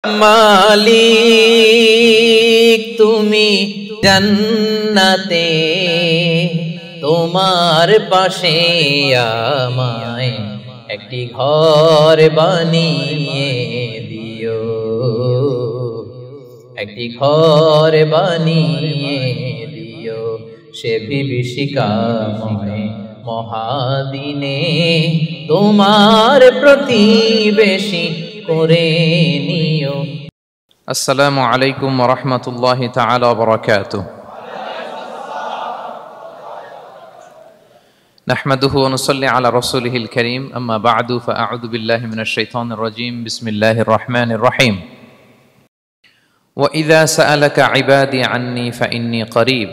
মালিক তুমি জান্নাতে, তোমার পাশে আমায় একটি ঘর বানিয়ে দিও, একটি ঘর বানিয়ে দিও সে বিভীষিকাময় মহাদিনে, তোমার প্রতিবেশী করে নিও। আসসালামু আলাইকুম ওয়া রাহমাতুল্লাহি তাআলা ওয়া বারাকাতুহু। নাহমাদুহু ওয়া নুসাল্লি আলা রাসূলিহিল কারীম, আম্মা বা'দু, ফাআউযু বিল্লাহি মিনাশ শাইতানির রাজীম। বিসমিল্লাহির রাহমানির রাহিম। ওয়া ইযা সাআলাকা ইবাদি আন্নী ফাইন্নী করিব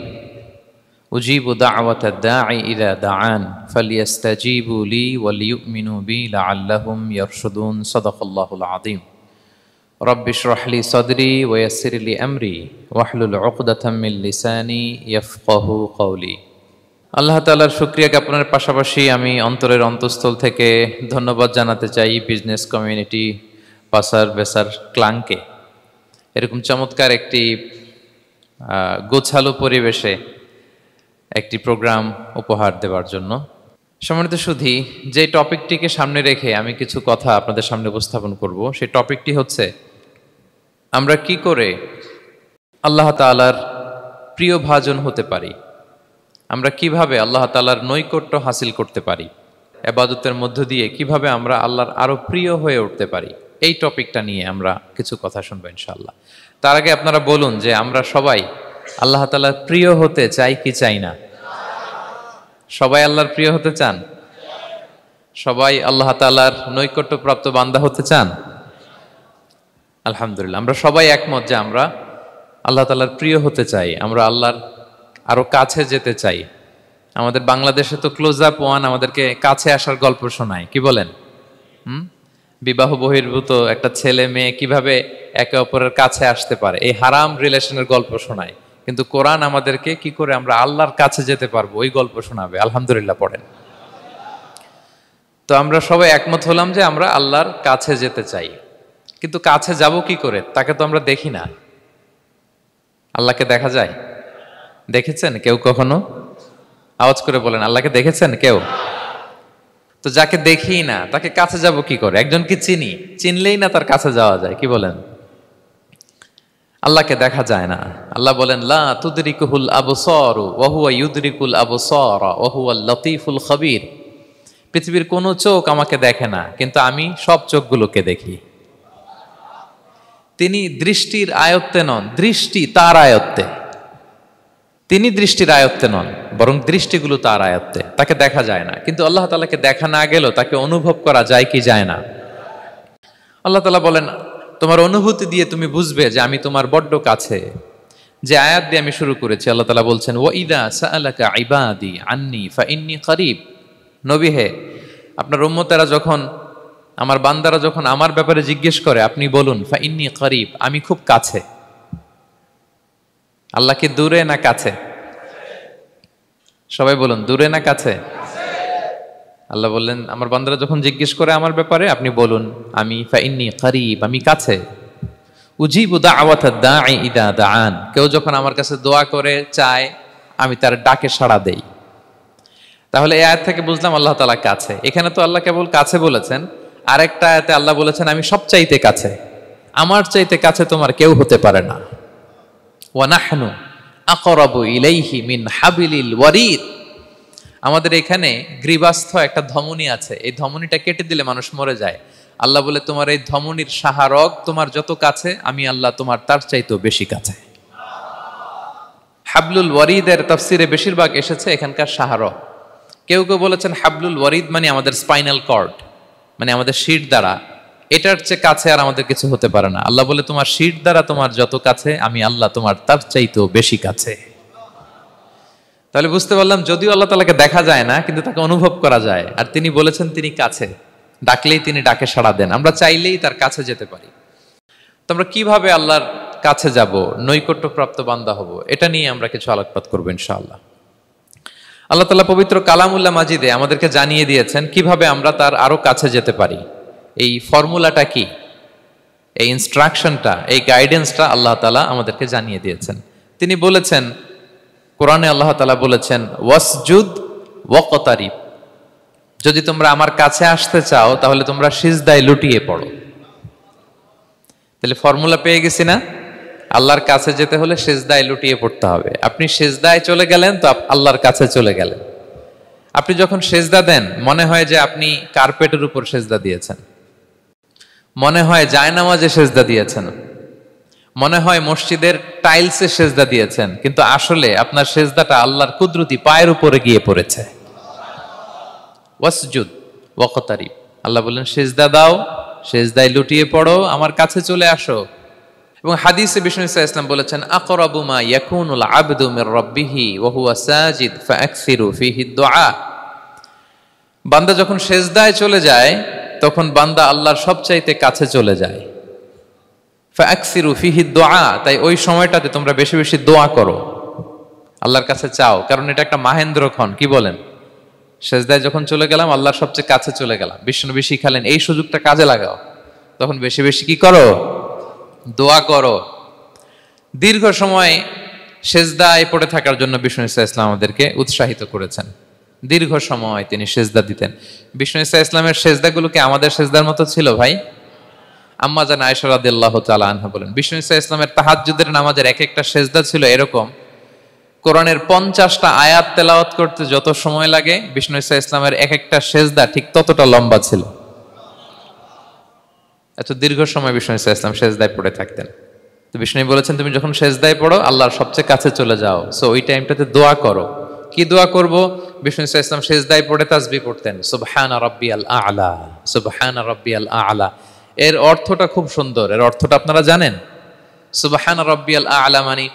উজিবু দা'ওয়াতাদ দাঈ ইযা দাআন ফালইস্তাজিবু লি ওয়া লিয়ুমিনু বি লাআল্লাহুম ইয়ারশুদুন। সাদাকাল্লাহুল আযীম। রব্বি ইশরাহ লি সাদরি ওয়া ইয়াসসির লি আমরি ওয়াহলুল উকদাতাম মিন লিসানি ইয়াফকাহু কওলি। আল্লাহ তাআলার শুকরিয়া জ্ঞাপনের পাশাপাশি আমি অন্তরের অন্তঃস্থল থেকে ধন্যবাদ জানাতে চাই বিজনেস কমিউনিটি পাসার বেসার ক্লাংকে এরকম চমৎকার একটি গোছালো পরিবেশে একটি প্রোগ্রাম উপহার দেওয়ার জন্য। সম্মানিত সুধী, যে টপিকটিকে সামনে রেখে আমি কিছু কথা আপনাদের সামনে উপস্থাপন করব, সেই টপিকটি হচ্ছে আমরা কি করে আল্লাহ তাআলার প্রিয় ভাজন হতে পারি, আমরা কিভাবে আল্লাহ তাআলার নৈকট্য হাসিল করতে পারি, ইবাদতের মধ্য দিয়ে কিভাবে আমরা আল্লাহর আরো প্রিয় হয়ে উঠতে পারি, এই টপিকটা নিয়ে আমরা কিছু কথা শুনবো ইনশাআল্লাহ। তার আগে আপনারা বলুন যে আমরা সবাই আল্লাহ তাআলার প্রিয় হতে চাই কি চাই না? সবাই আল্লাহর প্রিয় হতে চান? সবাই আল্লাহ তাআলার নৈকট্যপ্রাপ্ত বান্দা হতে চান? আলহামদুলিল্লাহ, আমরা সবাই একমত যে আমরা আল্লাহ তাআলার প্রিয় হতে চাই, আমরা আল্লাহর আরো কাছে যেতে চাই। আমাদের বাংলাদেশে তো ক্লোজ আপ ওয়ান আমাদেরকে কাছে আসার গল্প শোনায়, কি বলেন? বিবাহ বহির্ভূত একটা ছেলে মেয়ে কিভাবে একে অপরের কাছে আসতে পারে, এই হারাম রিলেশনের গল্প শোনায়। কিন্তু কোরআন আমাদেরকে কি করে আমরা আল্লাহর কাছে যেতে পারবো ওই গল্প শোনাবে। আলহামদুলিল্লাহ পড়েন। তো আমরা সবাই একমত হলাম যে আমরা আল্লাহর কাছে যেতে চাই, কিন্তু কাছে যাব কি করে? তাকে তো আমরা দেখি না। আল্লাহকে দেখা যায়? দেখেছেন কেউ কখনো? আওয়াজ করে বলেন, আল্লাহকে দেখেছেন কেউ? তো যাকে দেখি না তাকে কাছে যাব কি করে? একজনকে চিনি, চিনলেই না তার কাছে যাওয়া যায়, কি বলেন? আল্লাহকে দেখা যায় না। আল্লাহ বলেন লা তুদরিকুহুল আবসারু ওয়া হুয়া ইউদরিকুল আবসারা ওয়া হুয়াল লতীফুল খবীর। পৃথিবীর কোনো চোখ আমাকে দেখে না, কিন্তু আমি সব চোখগুলোকে দেখি। তিনি দৃষ্টির আয়ত্তে নন, দৃষ্টি তার আয়ত্তে। তিনি দৃষ্টির আয়ত্তে নন, বরং দৃষ্টিগুলো তার আয়ত্তে। তাকে দেখা যায় না, কিন্তু আল্লাহ তাআলাকে দেখা না গেলেও তাকে অনুভব করা যায় কি যায় না? আল্লাহ তাআলা বলেন তোমার অনুভূতি দিয়ে তুমি বুঝবে যে আমি তোমার বড্ড কাছে। যে আয়াত দিয়ে আমি শুরু করেছি, আল্লাহ তাআলা বলছেন ওয়া ইযা সাআলাকা ইবাদি আন্নী ফাইন্নী করিব। নবী হে, আপনার উম্মতেরা যখন, আমার বান্দারা যখন আমার ব্যাপারে জিজ্ঞেস করে, আপনি বলুন ফাইন্নী করিব, আমি খুব কাছে। আল্লাহ কি দূরে না কাছে? সবাই বলুন, দূরে না কাছে? আল্লাহ বললেন আমার বান্দারা যখন জিজ্ঞেস করে আমার ব্যাপারে, আপনি বলুন আমি ফাইন্নী করিব, আমি কাছে। উজিবু দাওয়াতাদ দাঈ ইযা দাআন, কেউ যখন আমার কাছে দোয়া করে চায়, আমি তার ডাকে সাড়া দেই। তাহলে এই আয়াত থেকে বুঝলাম আল্লাহ তাআলা কাছে। এখানে তো আল্লাহ কেবল কাছে বলেছেন, আরেকটা আয়াতে আল্লাহ বলেছেন আমি সবচাইতে কাছে, আমার চাইতে কাছে তোমার কেউ হতে পারে না। ওয়া নাহনু আকরাবু ইলাইহি মিন হাবিলিল ওয়ারিদ। আমাদের এখানে গ্রীবাস্থ একটা ধমনী আছে, এই ধমনীটা কেটে দিলে মানুষ মরে যায়। আল্লাহ বলে তোমার এই ধমনীর সাহারক তোমার যত কাছে, আমি আল্লাহ তোমার তার চাইতেও বেশি কাছে। হাবলুল ওয়ারিদের তাফসিরে বেশিরভাগ এসেছে এখানকার সাহারক। কেউ কেউ বলেছেন হাবলুল ওয়ারিদ মানে আমাদের স্পাইনাল কর্ড, মানে আমাদের শির দ্বারা। এটার চেয়ে কাছে আর আমাদের কিছু হতে পারে না। আল্লাহ বলে তোমার শির দ্বারা তোমার যত কাছে, আমি আল্লাহ তোমার তার চাইতেও বেশি কাছে। তাহলে বুঝতে পারলাম যদিও আল্লাহ তাআলাকে দেখা যায় না, কিন্তু তাকে অনুভব করা যায়। আর তিনি বলেছেন তিনি কাছে, ডাকলেই তিনি ডাকে সাড়া দেন, আমরা চাইলেই তার কাছে যেতে পারি। তো আমরা কিভাবে আল্লাহর কাছে যাব, নৈকট্যপ্রাপ্ত বান্দা হব, এটা নিয়ে আমরা কিছু আলোকপাত করবো ইনশাআল্লাহ। আল্লাহ তাআলা পবিত্র কালামুল্লাহ মাজিদে আমাদেরকে জানিয়ে দিয়েছেন কিভাবে আমরা তার আরো কাছে যেতে পারি। এই ফর্মুলাটা কি? এই ইনস্ট্রাকশনটা, এই গাইডেন্সটা আল্লাহ তাআলা আমাদেরকে জানিয়ে দিয়েছেন। তিনি বলেছেন, কোরআনে আল্লাহ তাআলা বলেছেন, ওয়াসজুদ ওয়াকতারিব, যদি তোমরা আমার কাছে আসতে চাও তাহলে তোমরা সিজদায় লুটিয়ে পড়ো। তাহলে ফর্মুলা পেয়ে গেছি না? আল্লাহর কাছে যেতে হলে সিজদায় লুটিয়ে পড়তে হবে। আপনি সিজদায় চলে গেলেন তো আল্লাহর কাছে চলে গেলেন। আপনি যখন সিজদা দেন মনে হয় যে আপনি কার্পেটের উপর সিজদা দিয়েছেন, মনে হয় জায়নামাজে সিজদা দিয়েছেন, মনে হয় মসজিদের টাইলসে সিজদা দিয়েছেন, কিন্তু আসলে আপনার সিজদাটা আল্লাহর কুদরতি পায়ের উপরে গিয়ে পড়েছে। ওয়াসজুদ ওয়াকতারিব, আল্লাহ বললেন সিজদা দাও, সিজদায় লুটিয়ে পড়ো, আমার কাছে চলে আসো। এবং হাদিসে বিষ্ণু ইসলাম বলেছেন, আকরাবু মা ইয়াকুনুল আবদু মির রাব্বিহি ওয়া হুয়া সাজিদ ফাআকসিরু ফীহি দুআ। বান্দা যখন সিজদায় চলে যায় তখন বান্দা আল্লাহর সবচাইতে কাছে চলে যায়। ফাআকসিরু ফীহি দুআ, তাই ওই সময়টাতে তোমরা বেশি বেশি দোয়া করো, আল্লাহর কাছে চাও, কারণ এটা একটা মাহেন্দ্রক্ষণ। কি বলেন? সিজদায় যখন চলে গেলাম আল্লাহর সবচেয়ে কাছে চলে গেলাম, বিষ্ণু শিখালেন এই সুযোগটা কাজে লাগাও, তখন বেশি বেশি কি করো? দোয়া করো। দীর্ঘ সময় সিজদায় পড়ে থাকার জন্য বিষ্ণু ইসলাম আমাদেরকে উৎসাহিত করেছেন। দীর্ঘ সময় তিনি সিজদা দিতেন। বিষ্ণু ইসলামের সিজদাগুলোকে আমাদের সিজদার মতো ছিল ভাই? আম্মা জান আয়েশা রাদিয়াল্লাহু তাআলা আনহা বলেন, বিষ্ণু ইসলামের তাহাজ্জুদের নামাজের এক একটা সিজদা ছিল এরকম, কোরআনের 50টা আয়াত তেলাওয়াত করতে যত সময় লাগে বিষ্ণু ইসলামের এক একটা সিজদা ঠিক ততটা লম্বা ছিল। এত দীর্ঘ সময় বিষ্ণু ইসলাম সিজদায় পড়ে থাকতেন। তো বিষ্ণু বলেছেন, তুমি যখন সিজদায় পড়ো আল্লাহর সবচেয়ে কাছে চলে যাও, সো ওই টাইমটাতে দোয়া করো। কি দোয়া করব? বিষ্ণু ইসলাম সিজদায় পড়ে তাসবিহ পড়তেন, সুবহানা রাব্বিয়াল আ'লা, সুবহানা রাব্বিয়াল আ'লা। এর অর্থটা খুব সুন্দর। এর অর্থটা আপনারা জানেন? সুবহানা রাব্বিয়াল আ'লা মানে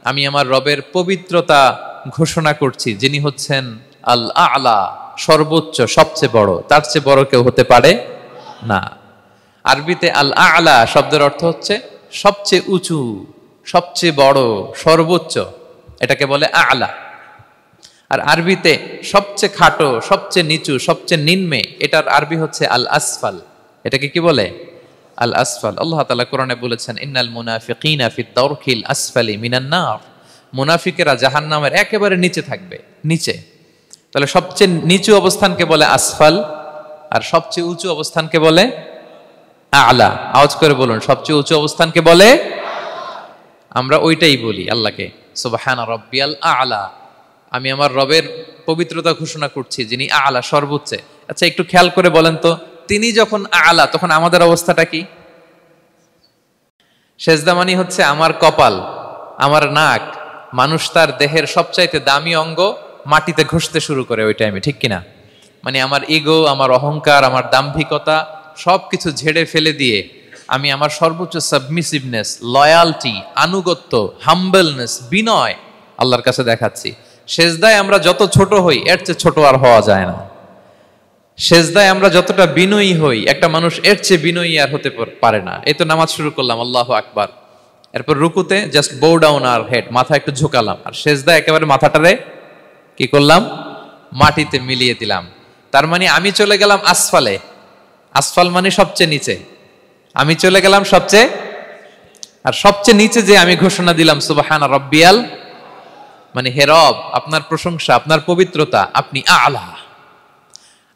আমি আমার রবের পবিত্রতা ঘোষণা করছি, যিনি হচ্ছেন আল আ'লা, সর্বোচ্চ, সবচেয়ে বড়, তার চেয়ে বড় কেউ হতে পারে না। আরবিতে আল আ'লা শব্দের অর্থ হচ্ছে সবচেয়ে উঁচু, সবচেয়ে বড়, সর্বোচ্চ, এটাকে বলে আ'লা। আর আরবিতে সবচেয়ে খাটো, সবচেয়ে নিচু, সবচেয়ে নিম্নে, এটার আরবি হচ্ছে আল আসফাল। এটাকে কি বলে? আল আসফাল। আল্লাহ তাআলা কোরআনে বলেছেন, ইন্নাল মুনাফিকিনা ফিদ দারকিল আসফালি মিনান নার, মুনাফিকেরা জাহান্নামের একেবারে নিচে থাকবে, নিচে। তাহলে সবচেয়ে নিচু অবস্থানকে বলে আসফাল, আর সবচেয়ে উঁচু অবস্থানকে বলে আ'লা। আওয়াজ করে বলুন, সবচেয়ে উঁচু অবস্থানকে বলে? আমরা ওইটাই বলি আল্লাহকে, সুবহানা রাব্বিয়াল আ'লা, আমি আমার রবের পবিত্রতা ঘোষণা করছি, যিনি আ'লা, সর্বোচ্চ। আচ্ছা একটু খেয়াল করে বলেন তো, তিনি যখন আ'লা তখন আমাদের অবস্থাটা কি? সেজদা মানে হচ্ছে আমার কপাল, আমার নাক, মানুষ তার দেহের সবচাইতে দামি অঙ্গ মাটিতে ঘষতে শুরু করে ওই টাইমে, ঠিক কিনা? মানে আমার ইগো, আমার অহংকার, আমার দাম্ভিকতা সবকিছু ঝেড়ে ফেলে দিয়ে আমি আমার সর্বোচ্চ সাবমিসিভনেস, লয়ালটি, আনুগত্য, হাম্বলনেস, বিনয় আল্লাহর কাছে দেখাচ্ছি। সেজদায় আমরা যত ছোট হই এর চেয়ে ছোট আর হওয়া যায় না। সেজদায় আমরা যতটা বিনয়ী হই একটা মানুষ এর চেয়ে বিনয়ী আর হতে পারে না। এই তো নামাজ শুরু করলাম, আল্লাহু আকবার, এরপর রুকুতে জাস্ট বো ডাউন আর হেড, মাথা একটু ঝুঁকালাম, আর সেজদায় একেবারে মাথাটারে কি করলাম? মাটিতে মিলিয়ে দিলাম। তার মানে আমি চলে গেলাম আসফালে। আসফাল মানে সবচেয়ে নিচে, আমি চলে গেলাম সবচেয়ে, আর সবচেয়ে নিচে যে আমি ঘোষণা দিলাম সুবহানা রাব্বিয়াল, মানে হে রব, আপনার প্রশংসা, আপনার পবিত্রতা, আপনি আ'লা।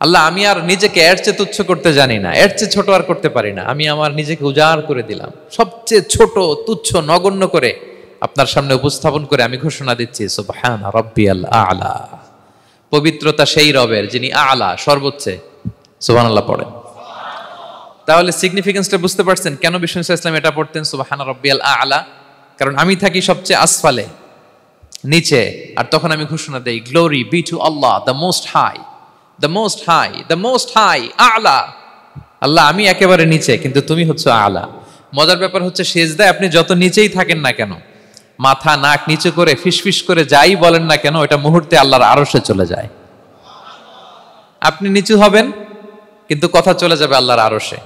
আল্লাহ, আমি আর নিজেকে এর চেয়ে তুচ্ছ করতে জানি না, এর চেয়ে ছোট আর করতে পারি না, আমি আমার নিজেকে উজাড় করে দিলাম, সবচেয়ে ছোট, তুচ্ছ, নগণ্য করে আপনার সামনে উপস্থাপন করে আমি ঘোষণা দিচ্ছি সুবহানা রাব্বিয়াল আ'লা। পবিত্রতা সেই রবের যিনি আ'লা, সর্বোচ্চ। সুবহানাল্লাহ পড়েন। তাহলে সিগনিফিকেন্সটা বুঝতে পারছেন কেন বিষ্ণু ইসলাম এটা পড়তেন সুবহানা রাব্বিয়াল আ'লা? কারণ আমি থাকি সবচেয়ে আসফালে, নিচে, আর তখন আমি ঘোষণা দেই, glory be to Allah the most high, the most high, the most high, আ'লা। আল্লাহ, আমি একেবারে নিচে, কিন্তু তুমি হচ্ছে আ'লা। মজার ব্যাপার হচ্ছে সেজদায় আপনি যত নিচেই থাকেন না কেন, মাথা নাক নিচে করে ফিসফিস করে যাই বলেন না কেন, এটা মুহূর্তে আল্লাহর আরশে চলে যায়। আপনি নিচু হবেন কিন্তু কথা চলে যাবে আল্লাহর আরশে।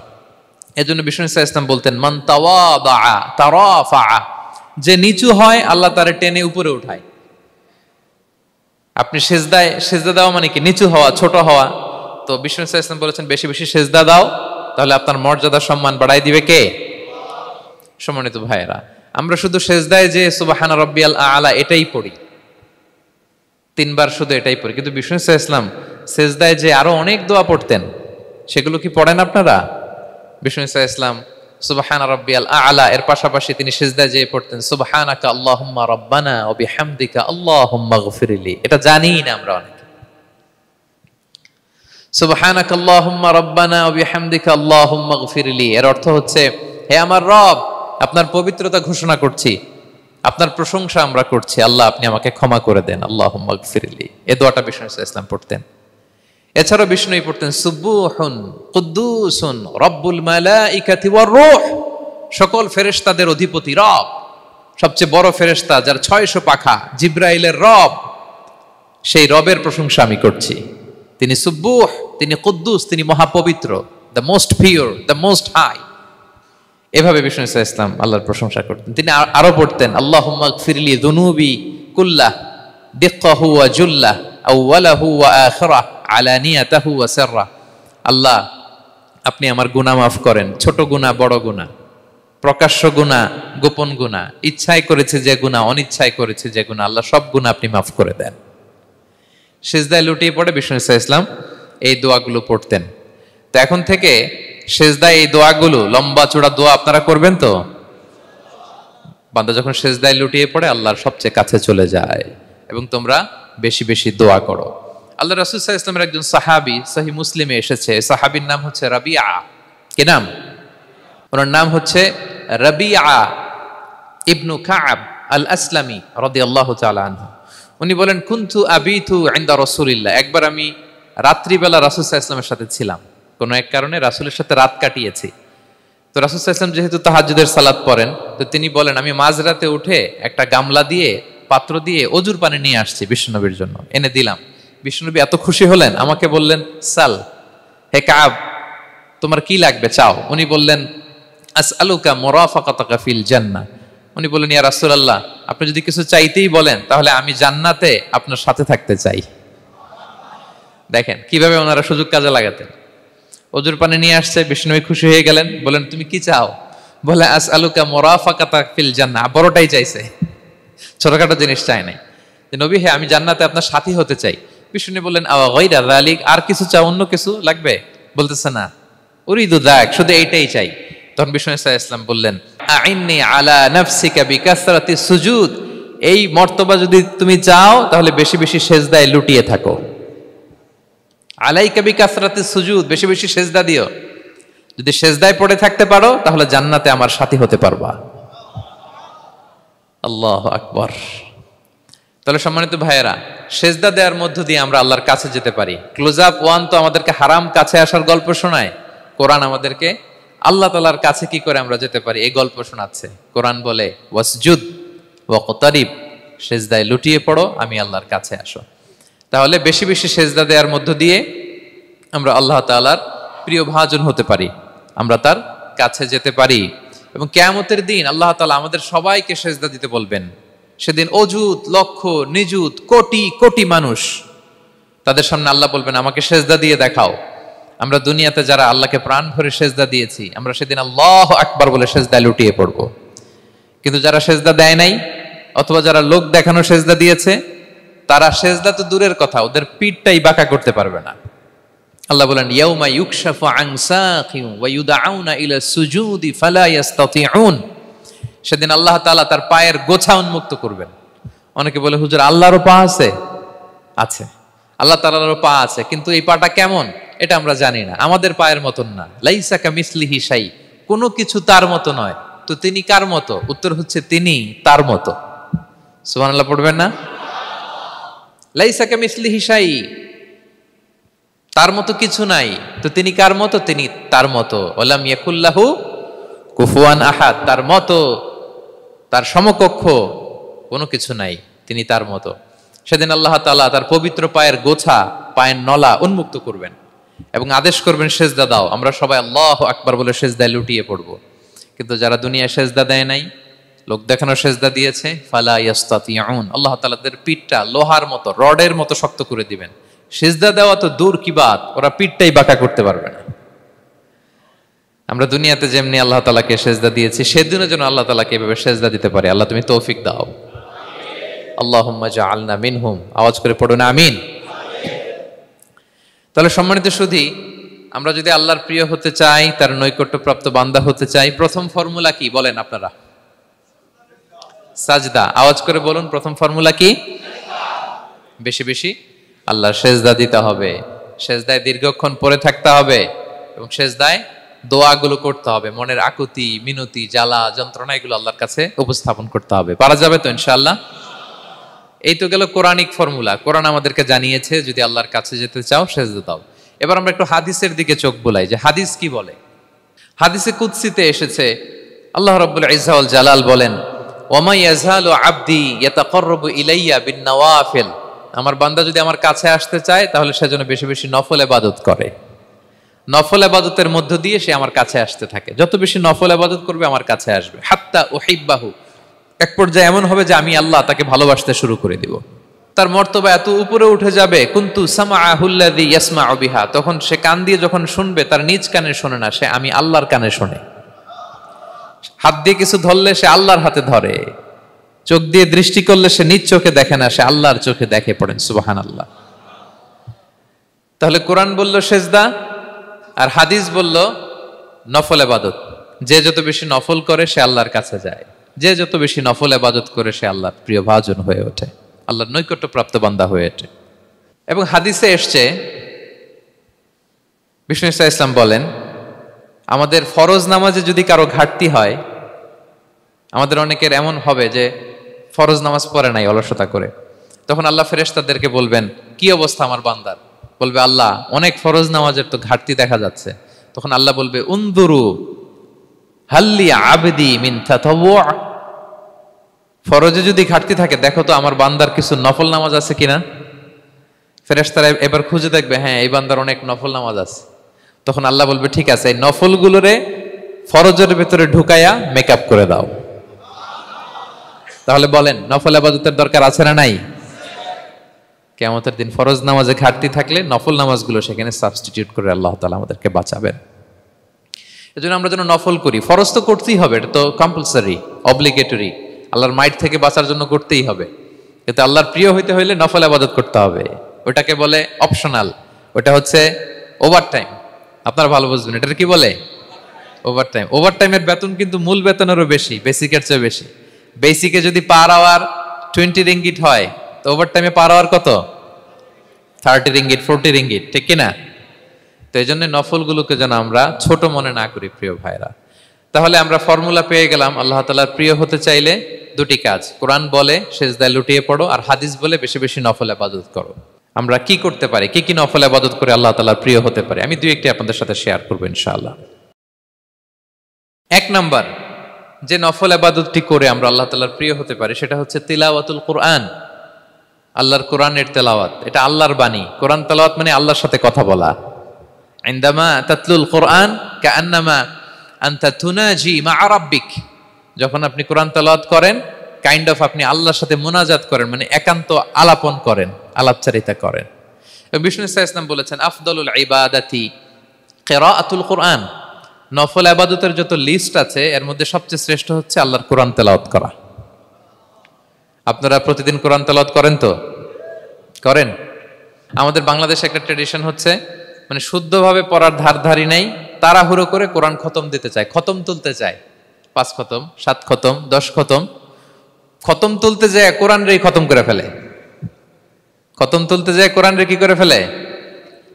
এজন্য বিষ্ণু ইসলাম বলতেন, মান তাওয়াদা তারাফা, যে নিচু হয় আল্লাহ তারে টেনে উপরে উঠায়। আপনি সেজদা দাও মানে কি? নিচু হওয়া, ছোট হওয়া। তো বিষ্ণু ইসলাম বলেছেন, বেশি বেশি সেজদা দাও, তাহলে আপনার মর্যাদা সম্মান বাড়াই দিবে কে? সম্মানিত ভাইয়েরা, আমরা শুধু সেজদায় যে সুবহান রাব্বিয়াল আলা এটাই পড়ি, 3 বার শুধু এটাই পড়ি, কিন্তু বিষ্ণু সাল্লাল্লাহু আলাইহি ওয়াসাল্লাম সেজদায় যে আরো অনেক দোয়া পড়তেন, সেগুলো কি পড়েন আপনারা? বিষ্ণু সাল্লাল্লাহু আলাইহি ওয়াসাল্লাম সুবহান রাব্বিয়াল আলা এর পাশাপাশি তিনি সিজদায় যেয়ে পড়তেন সুবহানাকা আল্লাহুম্মা রাব্বানা ওয়া বিহামদিকা আল্লাহুম্মা গফিরলি। এটা জানি না আমরা অনেকে। সুবহানাকা আল্লাহুম্মা রাব্বানা ওয়া বিহামদিকা আল্লাহুম্মা গফিরলি এর অর্থ হচ্ছে, হে আমার রব, আপনার পবিত্রতা ঘোষণা করছি, আপনার প্রশংসা আমরা করছি, আল্লাহ আপনি আমাকে ক্ষমা করে দেন, আল্লাহুম্মা গফিরলি। এই দোয়াটা বিষ্ণু সাল্লাল্লাহু আলাইহি ওয়াসাল্লাম পড়তেন। এছাড়াও বিষ্ণুই পড়তেন সুবুহুন কুদ্দুসুন রব্বুল মালাইকাতি ওয়ার রূহ, সকল ফেরেশতাদের অধিপতি রব, সবচেয়ে বড় ফেরেশতা যার 600 পাখা, জিব্রাইলের রব, সেই রবের প্রশংসা আমি করছি। তিনি সুবুহ, তিনি কুদ্দুস, তিনি মহাপবিত্র, the most pure, the most high. এভাবে বিষ্ণু সাল্লাল্লাহু আলাইহি ওয়াসাল্লাম আল্লাহর প্রশংসা করতেন। তিনি আরো পড়তেন আল্লাহুম্মা গফিরলি যুনুবি কুল্লাহ দিক্কাহু ওয়া জুল্লাহ আউওয়ালাহু ওয়া আখিরাহ আলানিয়াতাহু ওয়া সিররা। আল্লাহ আপনি আমার গুনাহ মাফ করেন, ছোট গুনাহ, বড় গুনাহ, প্রকাশ্য গুনাহ, গোপন গুনাহ, ইচ্ছায় করেছে যে গুনাহ, অনিচ্ছায় করেছে যে গুনাহ, আল্লাহ সব গুনাহ আপনি মাফ করে দেন। সিজদায় লুটিয়ে পড়ে বিষ্ণু সাল্লাল্লাহু আলাইহি ওয়াসাল্লাম এই দোয়াগুলো পড়তেন। তো এখন থেকে সিজদায় এই দোয়াগুলো, লম্বা চূড়া দোয়া আপনারা করবেন তো? বান্দা যখন সিজদায় লুটিয়ে পড়ে আল্লাহর সবচেয়ে কাছে চলে যায়, এবং তোমরা বেশি বেশি দোয়া করো। আল্লাহ রাসূল সাল্লাল্লাহু আলাইহি ওয়াসাল্লামের একজন সাহাবী, সহিহ মুসলিমে এসেছে, সাহাবীর নাম হচ্ছে রাবিআ। কি নাম? ওনার নাম হচ্ছে রাবিআ ইবনু কাব আল আসলামি রাদিয়াল্লাহু তাআলা আনহু। উনি বলেন কুনতু আবিতু ইনদা রাসূলিল্লাহ, একবার আমি রাত্রিবেলা রাসূল সাল্লাল্লাহু আলাইহি ওয়াসাল্লামের সাথে ছিলাম, কোনো এক কারণে রাসূলের সাথে রাত কাটিয়েছি। তো রাসূল সাল্লাল্লাহু আলাইহি ওয়াসাল্লাম যেহেতু তাহাজ্জুদের সালাত পড়েন, তো তিনি বলেন আমি মাঝরাতে উঠে একটা গামলা দিয়ে, পাত্র দিয়ে অজুর পানি নিয়ে আসছি বিশ্বনবীর জন্য, এনে দিলাম। বিশ্বনবী এত খুশি হলেন, আমাকে বললেন সাল, হে কাব তোমার কি লাগবে চাও। উনি বললেন আসআলুকা মুরাফাকাতাকা ফিল জান্নাহ। উনি বললেন ইয়া রাসূলুল্লাহ, আপনি যদি কিছু চাইতেই বলেন তাহলে আমি জান্নাতে আপনার সাথে থাকতে চাই। দেখেন কিভাবে ওনারা সুযোগ কাজে লাগাতেন। অজুর পানি নিয়ে আসছে, বিষ্ণুবী খুশি হয়ে গেলেন, বলেন তুমি কি চাও? বলে আসআলুকা মুরাফাকাতাকা ফিল জান্নাহ, বড়টাই চাইছে, ছোটখাটো জিনিস চাই নাই। যে নবী হে আমি জান্নাতে আপনার সাথী হতে চাই। বিষ্ণু বললেন আওয়া গায়রা যালিক, আর কিছু চাও, অন্য কিছু লাগবে? বলতেছে না, উরিদু যাক, শুধু এইটাই চাই। তখন বিষ্ণু সাল্লাল্লাহু আলাইহি ওয়াসাল্লাম বললেন আইন্নি আলা নাফসিকা বিকাসরাতি সুজুদ, এই মর্তবা যদি তুমি চাও তাহলে বেশি বেশি সিজদায় লুটিয়ে থাকো। আলাইকা বিকাসরাতি সুজুদ, বেশি বেশি সিজদা দিও। যদি সিজদায় পড়ে থাকতে পারো তাহলে জান্নাতে আমার সাথী হতে পারবা। আল্লাহু আকবার। তাহলে সম্মানিত ভাইয়েরা, সিজদা দেওয়ার মধ্য দিয়ে আমরা আল্লাহর কাছে যেতে পারি। ক্লোজ আপ ওয়ান তো আমাদেরকে হারাম কাছে আসার গল্প শোনায়, কোরআন আমাদেরকে আল্লাহ তাআলার কাছে কি করে আমরা যেতে পারি এই গল্প শোনাচ্ছে। কোরআন বলে ওয়াসজুদ ওয়াকতারিব, সিজদায় লুটিয়ে পড়ো, আমি আল্লাহর কাছে আসো। তাহলে বেশি বেশি সিজদা দেওয়ার মধ্য দিয়ে আমরা আল্লাহ তাআলার প্রিয় ভাজন হতে পারি, আমরা তার কাছে যেতে পারি। এবং কিয়ামতের দিন আল্লাহ তাআলা আমাদের সবাইকে সিজদা দিতে বলবেন। সেদিন অযুত লক্ষ নিযুত কোটি কোটি মানুষ, তাদের সামনে আল্লাহ বলবেন আমাকে সিজদা দিয়ে দেখাও। আমরা দুনিয়াতে যারা আল্লাহকে প্রাণ ভরে সিজদা দিয়েছি, আমরা সেদিন আল্লাহু আকবার বলে সিজদায় লুটিয়ে পড়ব। কিন্তু যারা সিজদা দেয় নাই, অথবা যারা লোক দেখানো সিজদা দিয়েছে, তারা সিজদা তো দূরের কথা, ওদের পিঠটাই বাঁকা করতে পারবে না। আল্লাহ বলেন ইয়াউমা ইউকশাফু আন সাকিন ওয়া ইউদআউনা ইলা সুজুদি ফালা ইস্তাতিউন, সেদিন আল্লাহ তাআলা তার পায়ের গোছা উন্মুক্ত করবেন। অনেকে বলে হুজুর আল্লাহরও পা আছে? আছে, আল্লাহ তাআলারও পা আছে, কিন্তু এই পাটা কেমন এটা আমরা জানি না, আমাদের পায়ের মতন না। লাইসা কামিসলিহি শাই, কোনো কিছু তার মতো নয়। তো তিনি কার মতো? উত্তর হচ্ছে তিনি তার মতো। সুবহানাল্লাহ পড়বেন না? লাইসা কামিসলিহি শাই, তার মতো কিছু নাই। তো তিনি কার মতো? তিনি তার মতো। ওয়ালাম ইয়াকুল্লাহু কুফুয়ান আহাদ, তার মতো, তার সমকক্ষ কোনো কিছু নাই, তিনি তার মতো। সেদিন আল্লাহ তাআলা তার পবিত্র পায়ের গোছা, পায়ের নলা উন্মুক্ত করবেন এবং আদেশ করবেন সিজদা দাও। আমরা সবাই আল্লাহু আকবার বলে সিজদায় লুটিয়ে পড়ব। কিন্তু যারা দুনিয়ায় সিজদা দেয় নাই, লোক দেখানো সিজদা দিয়েছে, ফালা ইস্তাতিউন, আল্লাহ তাআলা তাদের পিঠটা লোহার মতো, রডের মতো শক্ত করে দিবেন। সিজদা দেওয়া তো দূর কি বাত, ওরা পিঠটাই বাঁকা করতে পারবে না। আমরা দুনিয়াতে যেমনি আল্লাহ তাআলাকে সেজদা দিয়েছি, সেদিনও যেন আল্লাহ তাআলাকে এভাবে সেজদা দিতে পারি। আল্লাহ তুমি তৌফিক দাও। আল্লাহুম্মা জাআলনা মিনহুম। আওয়াজ করে পড়ুন আমিন। তাহলে সম্মানিত সুধী, আমরা যদি আল্লাহর প্রিয় হতে চাই, তার নৈকট্যপ্রাপ্ত বান্দা হতে চাই, প্রথম ফর্মুলা কি বলেন আপনারা? সাজদা। আওয়াজ করে বলুন, প্রথম ফর্মুলা কি? বেশি বেশি আল্লাহর সেজদা দিতে হবে, সেজদায় দীর্ঘক্ষণ পড়ে থাকতে হবে এবং সেজদায় দোয়াগুলো করতে হবে, মনের আকুতি মিনতি জ্বালা যন্ত্রণা এগুলো আল্লাহর কাছে উপস্থাপন করতে হবে। পারা যাবে তো ইনশাআল্লাহ? এই তো গেল কোরআনিক ফর্মুলা। কোরআন আমাদেরকে জানিয়েছে যদি আল্লাহর কাছে যেতে চাও সেজদা দাও। এবার আমরা একটু হাদিসের দিকে চোখ বুলাই যে হাদিস কি বলে। হাদিসে কুদসিতে এসেছে, আল্লাহ রাব্বুল ইজ্জা ওয়াল জালাল বলেন, ওমা ইয়াজালু আবদি ইয়াতাকাররাবু ইলাইয়া বিন-নওয়াফিল। আমার বান্দা যদি আমার কাছে আসতে চায় তাহলে সে যেন বেশি বেশি নফল ইবাদত করে। নফল ইবাদতের মধ্য দিয়ে সে আমার কাছে আসতে থাকে। যত বেশি নফল ইবাদত করবে আমার কাছে আসবে। হাত্তা উহিব্বাহু, এক পর্যায়ে এমন হবে যে আমি আল্লাহ তাকে ভালোবাসতে শুরু করে দিব। তার মর্তবা এত উপরে উঠে যাবে, কুনতু সামাআহুল্লাযী ইয়াসমাউ বিহা, তখন সে কান দিয়ে যখন শুনবে তার নিজ কানে শোনে না, সে আমি আল্লাহর কানে শোনে। হাত দিয়ে কিছু ধরলে সে আল্লাহর হাতে ধরে, চোখ দিয়ে দৃষ্টি করলে সে নিজ চোখে দেখে না, সে আল্লাহর চোখে দেখে। পড়েন সুবহানাল্লাহ। তাহলে কোরআন বলল সেজদা আর হাদিস বলল নফল ইবাদত। যে যত বেশি নফল করে সে আল্লাহর কাছে যায়, যে যত বেশি নফল ইবাদত করে সে আল্লাহর প্রিয় ভাজন হয়ে ওঠে, আল্লাহর নৈকট্যপ্রাপ্ত বান্দা হয়ে ওঠে। এবং হাদিসে এসছে, বিষ্ণু ইসা ইসলাম বলেন, আমাদের ফরজ নামাজে যদি কারো ঘাটতি হয়, আমাদের অনেকের এমন হবে যে ফরজ নামাজ পড়ে নাই অলসতা করে, তখন আল্লাহ ফেরেশতাদেরকে বলবেন কি অবস্থা আমার বান্দার? বলবে আল্লাহ অনেক ফরজ নামাজের তো ঘাটতি দেখা যাচ্ছে। তখন আল্লাহ বলবে উনদুরু হাল্লি আবদি মিন তাতাওয়ু, ফরজে যদি ঘাটতি থাকে দেখো তো আমার বান্দার কিছু নফল নামাজ আছে কিনা। ফেরেশতারা এবার খুঁজে দেখবে, হ্যাঁ এই বান্দার অনেক নফল নামাজ আছে। তখন আল্লাহ বলবে ঠিক আছে, এই নফলগুলোরে ফরজের ভেতরে ঢুকায়া মেকআপ করে দাও। তাহলে বলেন নফল ইবাদতের দরকার আছে না নাই? কিয়ামতের দিন ফরজ নামাজে ঘাটতি থাকলে নফল নামাজগুলো সেখানে সাবস্টিটিউট করে আল্লাহ তাআলা আমাদেরকে বাঁচাবেন। এজন্য আমরা যেন নফল করি। ফরজ তো করতেই হবে, এটা তো কম্পালসারি, অব্লিগেটরি, আল্লাহর মাইট থেকে বাঁচার জন্য করতেই হবে। কিন্তু আল্লাহর প্রিয় হইতে হইলে নফল ইবাদত করতে হবে। ওটাকে বলে অপশনাল, ওটা হচ্ছে ওভারটাইম। আপনারা ভালো বুঝবেন, এটার কি বলে? ওভারটাইম। ওভারটাইমের বেতন কিন্তু মূল বেতনেরও বেশি, বেসিকের চেয়ে বেশি। বেসিকে যদি পার আওয়ার 20 রিঙ্গিট হয়, তো ওভারটাইমে পার আওয়ার কত? 30 রিঙ্গিট, 40 রিঙ্গিট, ঠিক কিনা? তো এই জন্য নফলগুলোকে যেন আমরা ছোট মনে না করি প্রিয় ভাইরা। তাহলে আমরা ফর্মুলা পেয়ে গেলাম, আল্লাহ তাআলার প্রিয় হতে চাইলে দুটি কাজ, কোরআন বলে সেজদায় লুটিয়ে পড়ো, আর হাদিস বলে বেশি বেশি নফল ইবাদত করো। আমরা কি করতে পারি, কি কি নফল ইবাদত করে আল্লাহ তাআলার প্রিয় হতে পারি, আমি দুই একটি আপনাদের সাথে শেয়ার করবো ইনশাআল্লাহ। এক নাম্বার যে নফল ইবাদতটি করে আমরা আল্লাহ তাআলার প্রিয় হতে পারি সেটা হচ্ছে তিলাওয়াতুল কোরআন, আল্লাহর কোরআনের তেলাওয়াত। এটা আল্লাহর বাণী। কোরআন তেলাওয়াত মানে আল্লাহর সাথে কথা বলা। ইনদামা তাতলুল কোরআন কাআন্নামা আনতা তুনাজি মা রাব্বিক, যখন আপনি কোরআন তেলাওয়াত করেন কাইন্ড অফ আপনি আল্লাহর সাথে মুনাজাত করেন, মানে একান্ত আলাপন করেন, আলাপচারিতা করেন। এবং বিষ্ণু ইসলাম বলেছেন আফদলুল ইবাদাতি কিরাআতুল কোরআন, নফল ইবাদতের যত লিস্ট আছে এর মধ্যে সবচেয়ে শ্রেষ্ঠ হচ্ছে আল্লাহর কোরআন তেলাওয়াত করা। আপনারা প্রতিদিন কোরআন তেলাওয়াত করেন তো? করেন? আমাদের বাংলাদেশে একটা ট্র্যাডিশন হচ্ছে, মানে শুদ্ধভাবে পড়ার ধারধারি নেই, তাড়াহুড়ো করে কোরআন খতম দিতে চায়, খতম তুলতে চায়। 5 খতম, 7 খতম, 10 খতম। খতম তুলতে যায় কোরআন রে খতম করে ফেলে। খতম তুলতে যায় কোরআন রে কি করে ফেলে?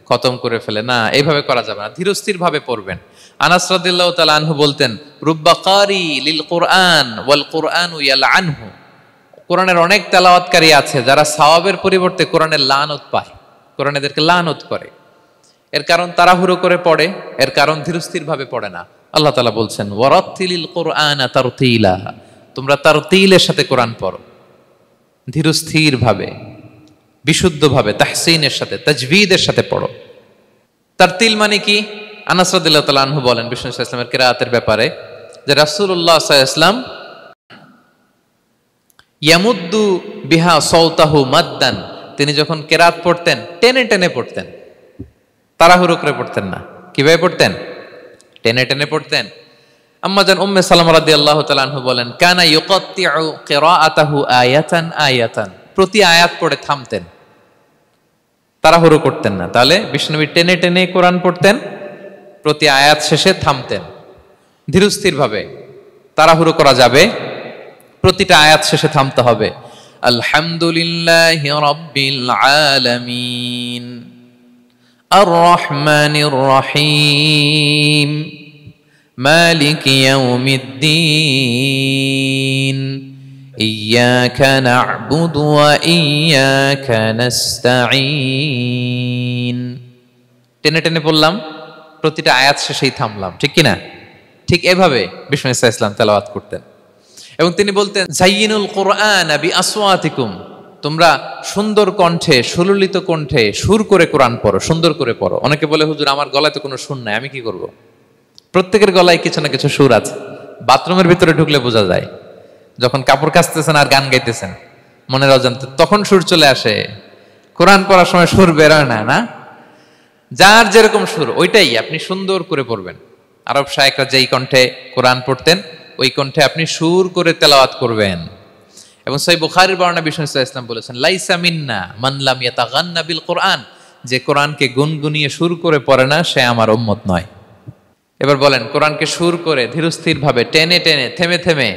খতম করে ফেলে। না, এইভাবে করা যাবে না, ধীরস্থির ভাবে পড়বেন। আনাস রাদিয়াল্লাহু তাআলা আনহু বলতেন, রুব্বা কারি লিল কোরআন ওয়াল কোরআনু ইয়ালআনহু, কোরআনের অনেক তেলাওয়াতকারী আছে যারা সওয়াবের পরিবর্তে কোরআনের লানত পায়, কোরআন এদেরকে লানত করে। এর কারণ তাড়াহুড়ো করে পড়ে, এর কারণ ধীরস্থির ভাবে পড়ে না। আল্লাহ তাআলা বলছেন ওয়ারাত্তিলিল কোরআনা তারতিলা, তোমরা তারতিলের সাথে কোরআন পড়ো, ধীরস্থির ভাবে, বিশুদ্ধ ভাবে, তাহসিনের সাথে, তাজবিদের সাথে পড়ো। তারতিল মানে কি? আনাস রাদিয়াল্লাহু তাআলা আনহু বলেন বিষ্ণু সাল্লাল্লাহু আলাইহি ওয়াসাল্লামের কিরাআতের ব্যাপারে যে রাসূলুল্লাহ সাল্লাল্লাহু আলাইহি ওয়াসাল্লাম ইয়ামুদ্দু বিহা সাওতাহু মাদ্দান, তিনি যখন কিরাআত পড়তেন টেনে টেনে পড়তেন, তাড়াহুড়ো করে পড়তেন না। কিভাবে পড়তেন? টেনে টেনে পড়তেন। আম্মা জান উম্মে সালামা রাদিয়াল্লাহু তাআলা আনহা বলেন, কানা ইউকাত্তিউ কিরাআতাহু আয়াতান আয়াতান, প্রতি আয়াত পড়ে থামতেন, তাড়াহুড়ো করতেন না। তাহলে বিশ্বনবী টেনে টেনে কোরআন পড়তেন, প্রতি আয়াত শেষে থামতেন, ধীরস্থির ভাবে। তাড়াহুড়ো করা যাবে, প্রতিটা আয়াত শেষে থামতে হবে। আলহামদুলিল্লাহি রাব্বিল আলামিন আর রহমানির রহিম মালিকি ইয়াউমিদ্দিন ইয়্যাকা না'বুদু ওয়া ইয়্যাকা নাস্তাঈন। টেনে টেনে বললাম, প্রতিটা আয়াত শেষেই থামলাম, ঠিক কিনা? ঠিক এভাবে বিষ্ণু ইসা ইসলাম তেলাওয়াত করতেন। এবং তিনি বলতেন, জাইয়িনুল কুরআন বিআসওয়াতিকুম, তোমরা সুন্দর কণ্ঠে, সুললিত কণ্ঠে সুর করে কোরআন পড়ো, সুন্দর করে পড়ো। অনেকে বলে, হুজুর আমার গলায় তো কোনো সুর নাই, আমি কি করব? প্রত্যেকের গলায় কিছু না কিছু সুর আছে। বাথরুমের ভিতরে ঢুকলে বোঝা যায়, যখন কাপড় কাচতেছেন আর গান গাইতেছেন মনের অজান্তে, তখন সুর চলে আসে। কোরআন পড়ার সময় সুর বেরোয় না, না? যার যেরকম সুর ওইটাই আপনি সুন্দর করে পড়বেন। আরব শায়েখরা যেই কণ্ঠে কোরআন পড়তেন, ওই কণ্ঠে আপনি সুর করে তেলাওয়াত করবেন। এবং সহিহ বুখারীর বর্ণনা বিষ্ণু ইসলাম বলেছেন, লাইসা মিন্না মান লাম ইয়াতাগান্না বিল কোরআন, যে কোরআনকে গুনগুনিয়ে সুর করে পড়ে না সে আমার উম্মত নয়। এবার বলেন, কোরআনকে সুর করে ধীরস্থির ভাবে টেনে টেনে থেমে থেমে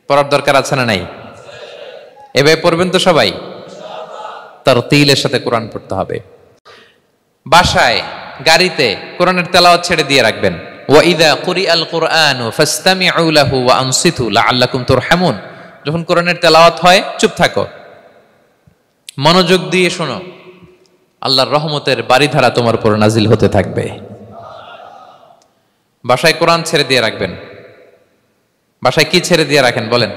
পড়ার দরকার আছে না নাই? এভাবে পড়বেন তো সবাই? তারতিলের সাথে কোরআন পড়তে হবে। বাসায়, গাড়িতে কোরআনের তেলাওয়াত ছেড়ে দিয়ে রাখবেন। ওয়া ইযা কুরিআল কুরআনু ফাসতামিউ লাহু ওয়া আনসিতু লাআল্লাকুম তুরহামুন, যখন কোরআনের তেলাওয়াত হয় চুপ থাকো, মনোযোগ দিয়ে শোনো, আল্লাহর রহমতের বারিধারা তোমার উপর নাজিল হতে থাকবে। বাসায় কোরআন ছেড়ে দিয়ে রাখবেন। বাসায় কি ছেড়ে দিয়ে রাখেন বলেন?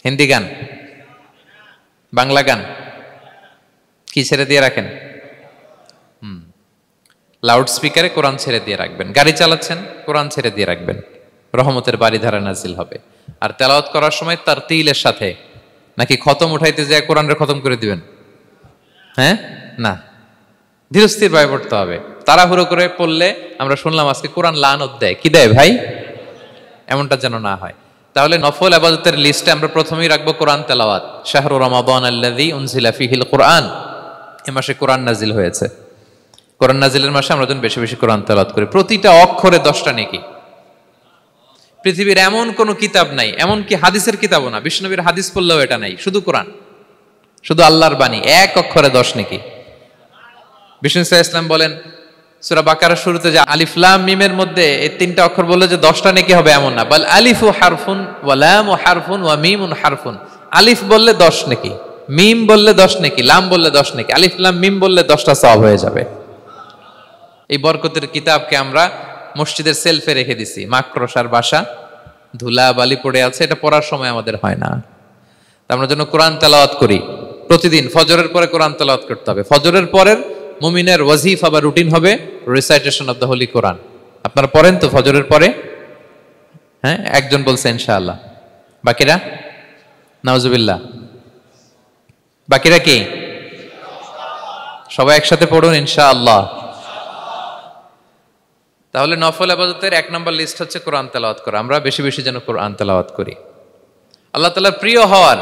হিন্দি গান, বাংলা গান, কি ছেড়ে দিয়ে রাখেন? লাউড স্পিকারে কোরআন ছেড়ে দিয়ে রাখবেন। গাড়ি চালাচ্ছেন, কোরআন ছেড়ে দিয়ে রাখবেন, রহমতের বারিধারা নাজিল হবে। আর তেলাওয়াত করার সময় তারতিলের সাথে, নাকি খতম উঠাইতে যায় কোরআনের খতম করে দিবেন? হ্যাঁ, না, ধীরস্থির ভাবে পড়তে হবে। তাড়াহুড়ো করে পড়লে আমরা শুনলাম আজকে কোরআন লানত দেয়। কি দেয় ভাই? এমনটা যেন না হয়। তাহলে নফল ইবাদতের লিস্টে আমরা প্রথমেই রাখবো কোরআন তেলাওয়াত। শাহরু রমাদান আল্লাযী উনজিলা ফীহিল কুরআন, এই মাসে কোরআন নাজিল হয়েছে। কোরআন নাজিলের মাসে আমরা যেন বেশি বেশি কোরআন তেলাওয়াত করি। প্রতিটা অক্ষরে 10টা নেকি। পৃথিবীর এমন কোন কিতাব নাই, এমন কি হাদিসের কিতাবও না, বিশ্বনবীর হাদিস পড়লেও এটা নাই, শুধু কোরআন, শুধু আল্লাহর বাণী, এক অক্ষরে 10 নেকি। বিষ্ণু ইসলাম বলেন সূরা বাকারার শুরুতে যে আলিফ লাম মিমের মধ্যে এই 3টা অক্ষর বললে যে 10টা নেকি হবে এমন না, বল আলিফু হারফুন ওয়া লামু হারফুন ওয়া মিমুন হারফুন। আলিফ বললে 10 নেকি, মিম বললে 10 নেকি, লাম বললে 10 নেকি, আলিফ লাম মিম বললে 10টা সওয়াব হয়ে যাবে। এই বরকতের কিতাবকে আমরা মসজিদের সেলফে রেখে দিছি। মাকড়সার বাসা, ধুলা বালি পড়ে আছে, এটা পড়ার সময় আমাদের হয় না। আমরা যেন কোরআন তেলাওয়াত করি প্রতিদিন। ফজরের পরে কোরআন তেলাওয়াত করতে হবে। ফজরের পরের মুমিনের ওয়াজিফা বা রুটিন হবে রিসাইটেশন অফ দ্য হোলি কোরআন। আপনারা পড়েন তো ফজরের পরে? হ্যাঁ, একজন বলছে ইনশাআল্লাহ, বাকিরা নাউজুবিল্লাহ। বাকিরা কি? সবাই একসাথে পড়ুন ইনশাআল্লাহ। তাহলে নফল ইবাদতের 1 নম্বর লিস্ট হচ্ছে কোরআন তেলাওয়াত করা। আমরা বেশি বেশি যেন কোরআন তেলাওয়াত করি। আল্লাহ তাআলার প্রিয় হওয়ার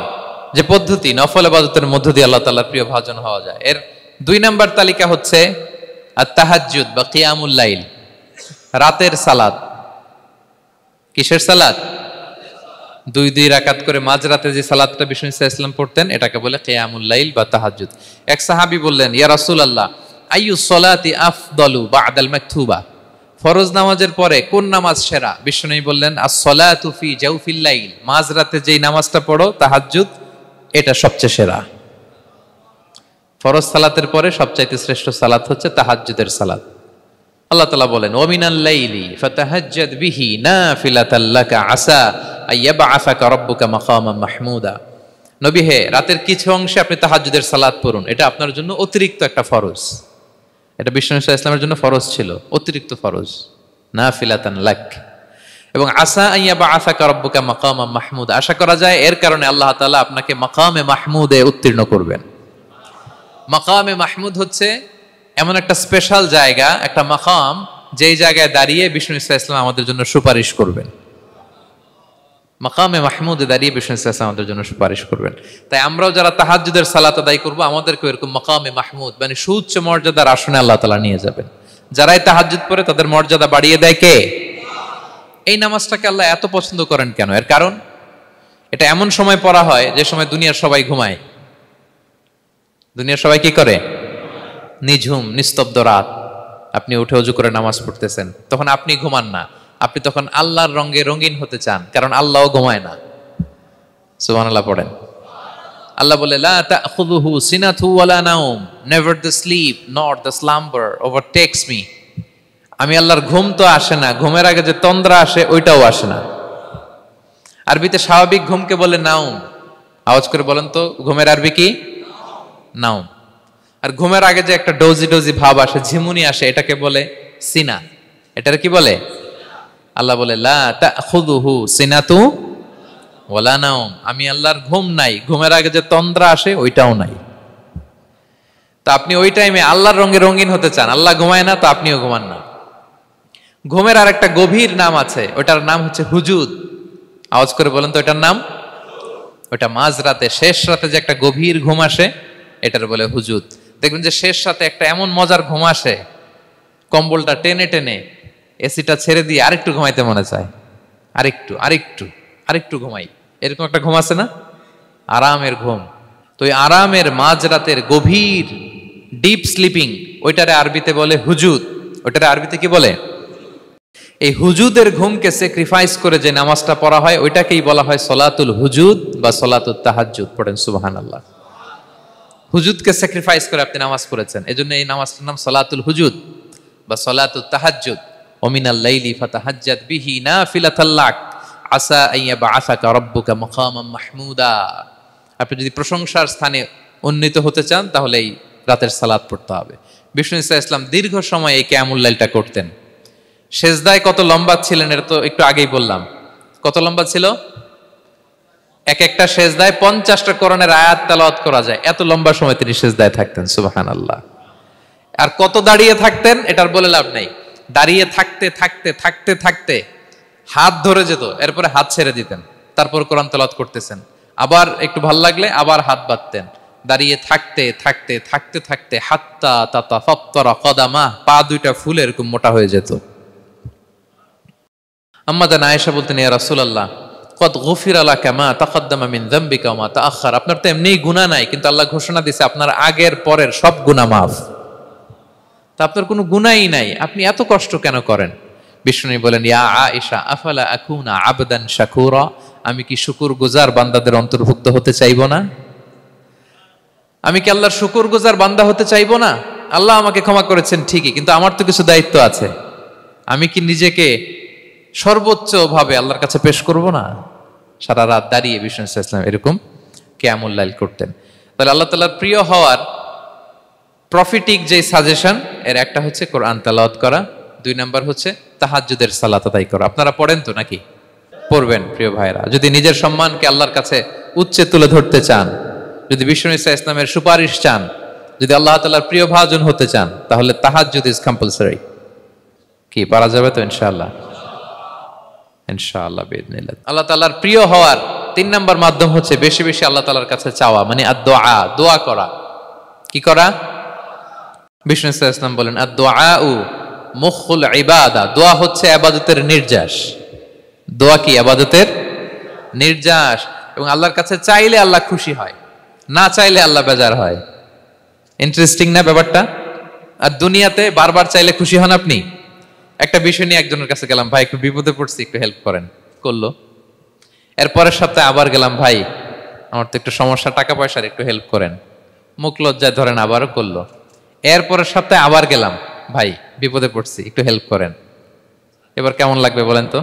যে পদ্ধতি, নফল ইবাদতের মধ্য দিয়ে আল্লাহ তাআলার প্রিয় ভাজন হওয়া যায়। এর 2 নম্বর তালিকা হচ্ছে আত-তাহাজ্জুদ বা কিয়ামুল লাইল, রাতের সালাত। কিসের সালাত? 2 রাকাত করে মাঝরাতে যে সালাতটা বিষ্ণু ইসলাম পড়তেন এটাকে বলে কিয়ামুল লাইল বা তাহাজ্জুদ। এক সাহাবী বললেন, ইয়া রাসূলুল্লাহ, আইয়ুস সালাতি আফদালু বা'দাল মাকতুবা, ফরজ নামাজের পরে কোন নামাজ সেরা? বিষ্ণু বললেন, আস-সালাতু ফি জাওফিল লাইল, মাঝরাতে যেই নামাজটা পড়ো তাহাজ্জুদ, এটা সবচেয়ে সেরা। ফরজ সালাতের পরে সবচাইতে শ্রেষ্ঠ সালাত হচ্ছে তাহাজ্জুদের সালাত। আল্লাহ তাআলা বলেন, ওয়া মিনাল লাইলি ফাতাহাজ্জাদ বিহি নাফিলাতাল লাকা আসা আইয়াবআসাকা রাব্বুকা মাকামান মাহমুদা। নবী হে, রাতের কিছু অংশে আপনি তাহাজ্জুদের সালাত পড়ুন, এটা আপনার জন্য অতিরিক্ত একটা ফরজ। এটা বিষ্ণু ইসলামের জন্য ফরজ ছিল, অতিরিক্ত ফরজ, নাফিলাতান লাক। এবং আসা আইয়াবআসাকা রাব্বুকা মাকামান মাহমুদা, আশা করা যায় এর কারণে আল্লাহ তাআলা আপনাকে মাকামে মাহমুদে উত্তীর্ণ করবেন। মাকামে মাহমুদ হচ্ছে এমন একটা স্পেশাল জায়গা, একটা মাকাম, যেই জায়গায় দাঁড়িয়ে বিষ্ণু ইসা ইসলাম আমাদের জন্য সুপারিশ করবেন। মাকামে মাহমুদে দাঁড়িয়ে বিষ্ণু ইসা ইসলাম আমাদের জন্য সুপারিশ করবেন। তাই আমরাও যারা তাহাজ্জুদের সালাত আদায় করবো, আমাদেরকে এরকম মাকামে মাহমুদ মানে সুউচ্চ মর্যাদার আসনে আল্লাহ তাআলা নিয়ে যাবেন। যারাই তাহাজ্জুদ পড়ে তাদের মর্যাদা বাড়িয়ে দেয় কে? এই নামাজটাকে আল্লাহ এত পছন্দ করেন কেন? এর কারণ, এটা এমন সময় পড়া হয় যে সময় দুনিয়ার সবাই ঘুমায়। দুনিয়ার সবাই কি করে? নিঝুম নিস্তব্ধ রাত, আপনি উঠে ওযু করে নামাজ পড়তেছেন, তখন আপনি ঘুমান না, আপনি তখন আল্লাহর রঙে রঙিন হতে চান, কারণ আল্লাহও ঘুমায় না। সুবহানাল্লাহ পড়েন। আল্লাহ বলে, লা তাখুযুহু সিনাতু ওয়ালা নাওম, never the sleep nor the slumber overtakes me. আমি আল্লাহর ঘুম তো আসে না, ঘুমের আগে যে তন্দ্রা আসে ওইটাও আসে না। আরবিতে স্বাভাবিক ঘুমকে বলে নাওম। আওয়াজ করে বলেন তো, ঘুমের আরবি কি? নাওম। আর ঘুমের আগে যে একটা ডোজি ডোজি ভাব আসে, ঝিমুনি আসে, এটাকে বলে সিনা। এটার কি বলে? আল্লাহ বলে, লা তাখুযুহু সিনাতু ওয়ালা নাওম, আমি আল্লাহর ঘুম নাই, ঘুমের আগে যে তন্দ্রা আসে ওইটাও নাই। তো আপনি ওই টাইমে আল্লাহর রঙে রঙিন হতে চান, আল্লাহ ঘুমায় না, তো আপনিও ঘুমান না। ঘুমের আর একটা গভীর নাম আছে, ওটার নাম হচ্ছে হুজুদ। আওয়াজ করে বলেন তো, এটার নাম? ওটা মাঝরাতে, শেষ রাতে যে একটা গভীর ঘুম আসে, এটার বলে হুজুদ। দেখবেন যে শেষ রাতে একটা এমন মজার ঘুম আসে, কম্বলটা টেনে টেনে এসিটা ছেড়ে দিয়ে আরেকটু ঘুমাইতে মনে চায়, আরেকটু আরেকটু আরেকটু ঘুমাই, এরকম একটা ঘুম আছে না? আরামের ঘুম। তো এই আরামের মাঝরাতের গভীর ডিপ স্লিপিং, ওইটারে আরবিতে বলে হুজুদ। ওইটারে আরবিতে কি বলে? এই হুজুদের ঘুমকে স্যাক্রিফাইস করে যে নামাজটা পড়া হয়, ওইটাকেই বলা হয় সলাতুল হুজুদ বা সলাতুত তাহাজ্জুদ। পড়েন সুবহানাল্লাহ। হুজুদকে স্যাক্রিফাইস করে আপনি নামাজ পড়েছেন, এজন্য এই নামাজটার নাম সলাতুল হুজুদ বা সলাতুত তাহাজ্জুদ। ওয়া মিনাল লাইলি ফাতাহাজ্জাদ বিহি নাফিলাতাল লাক আসা আইয়া বাআসাকা রাব্বুকা মাকামান মাহমুদা। আপনি যদি প্রশংসার স্থানে উন্নীত হতে চান, তাহলে এই রাতের সালাত পড়তে হবে। বিষ্ণু ইসা ইসলাম দীর্ঘ সময় এই কিয়ামুল লাইলটা করতেন। সেজদায় কত লম্বা ছিলেন এটা তো একটু আগেই বললাম। কত লম্বা ছিল? এক একটা সেজদায় 50টা কোরআনের আয়াত তেলাওয়াত করা যায়, এত লম্বা সময় তিনি সেজদায় থাকতেন। সুবহানাল্লাহ। আর কত দাঁড়িয়ে থাকতেন এটার বলে লাভ নাই। দাঁড়িয়ে থাকতে থাকতে থাকতে থাকতে হাত ধরে যেত, এরপরে হাত ছেড়ে দিতেন, তারপর কোরআন তেলাওয়াত করতেছেন। আবার একটু ভাল লাগলে আবার হাত বাঁধতেন। দাঁড়িয়ে থাকতে থাকতে থাকতে থাকতে হাত্তা তাতাফাত্তারা কদামা, পা দুইটা ফুলে এরকম মোটা হয়ে যেত। আম্মা জান আয়েশা বলতেন, ইয়া রাসূলুল্লাহ কদ গুফিরা লাকা মা তাকদ্দামা মিন যামবিকা ওয়া মা তাআখার। আপনার তো এমনিই গুনাহ নাই, কিন্তু আল্লাহ ঘোষণা দিয়েছে আপনার আগের পরের সব গুনাহ মাফ। তা আপনার কোনো গুনাহই নাই, আপনি এত কষ্ট কেন করেন? বিষ্ণু বলেন, ইয়া আয়েশা আফালা আকুনা আবদান শাকুরা, আমি কি শুকরগুজার বান্দাদের অন্তর্ভুক্ত হতে চাইবো না? আমি কি আল্লাহর শুকরগুজার বান্দা হতে চাইবো না? আল্লাহ আমাকে ক্ষমা করেছেন ঠিকই, কিন্তু আমার তো কিছু দায়িত্ব আছে। আমি কি নিজেকে সর্বোচ্চ ভাবে আল্লাহর কাছে পেশ করব না? সারা রাত দাঁড়িয়ে বিষ্ণু ইসলাম এরকম কিয়ামুল লাইল করতেন। তাহলে আল্লাহ তাআলার প্রিয় হওয়ার প্রফিটিক যে সাজেশন, এর একটা হচ্ছে কোরআন তেলাওয়াত করা, 2 নাম্বার হচ্ছে তাহাজ্জুদের সালাত আদায় করা। আপনারা পড়েন তো নাকি? পড়বেন প্রিয় ভাইরা। যদি নিজের সম্মানকে আল্লাহর কাছে উচ্চে তুলে ধরতে চান, যদি বিষ্ণু ইসলামের সুপারিশ চান, যদি আল্লাহ তাআলার প্রিয় ভাজন হতে চান, তাহলে তাহাজ্জুদ ইজ কম্পালসরি। কি পারা যাবে তো? ইনশাআল্লাহ, ইনশাআল্লাহ বিইذنিল্লাহ। আল্লাহ তাআলার প্রিয় হওয়ার 3 নাম্বার মাধ্যম হচ্ছে বেশি বেশি আল্লাহ তাআলার কাছে চাওয়া, মানে আদ-দুআ, দোয়া করা। কি করা? বিষ্ণু ইসলাম বলেন, আদ-দুআউ মুখুল ইবাদা, দোয়া হচ্ছে ইবাদতের নির্যাস। দোয়া কি? ইবাদতের নির্যাস। এবং আল্লাহর কাছে চাইলে আল্লাহ খুশি হয়, না চাইলে আল্লাহ বেজার হয়। ইন্টারেস্টিং না ব্যাপারটা? আর দুনিয়াতে বারবার চাইলে খুশি হন আপনি? একটা বিষয় নিয়ে একজনের কাছে গেলাম, ভাই একটু বিপদে পড়ছি, একটু হেল্প করেন, করলো। এরপরের সপ্তাহে আবার গেলাম, ভাই আমার তো একটু সমস্যা, টাকা পয়সার, একটু হেল্প করেন। মুখ লজ্জায় ধরেন, আবারও করলো। এরপরের সপ্তাহে আবার গেলাম, ভাই বিপদে পড়ছি, একটু হেল্প করেন। এবার কেমন লাগবে বলেন তো?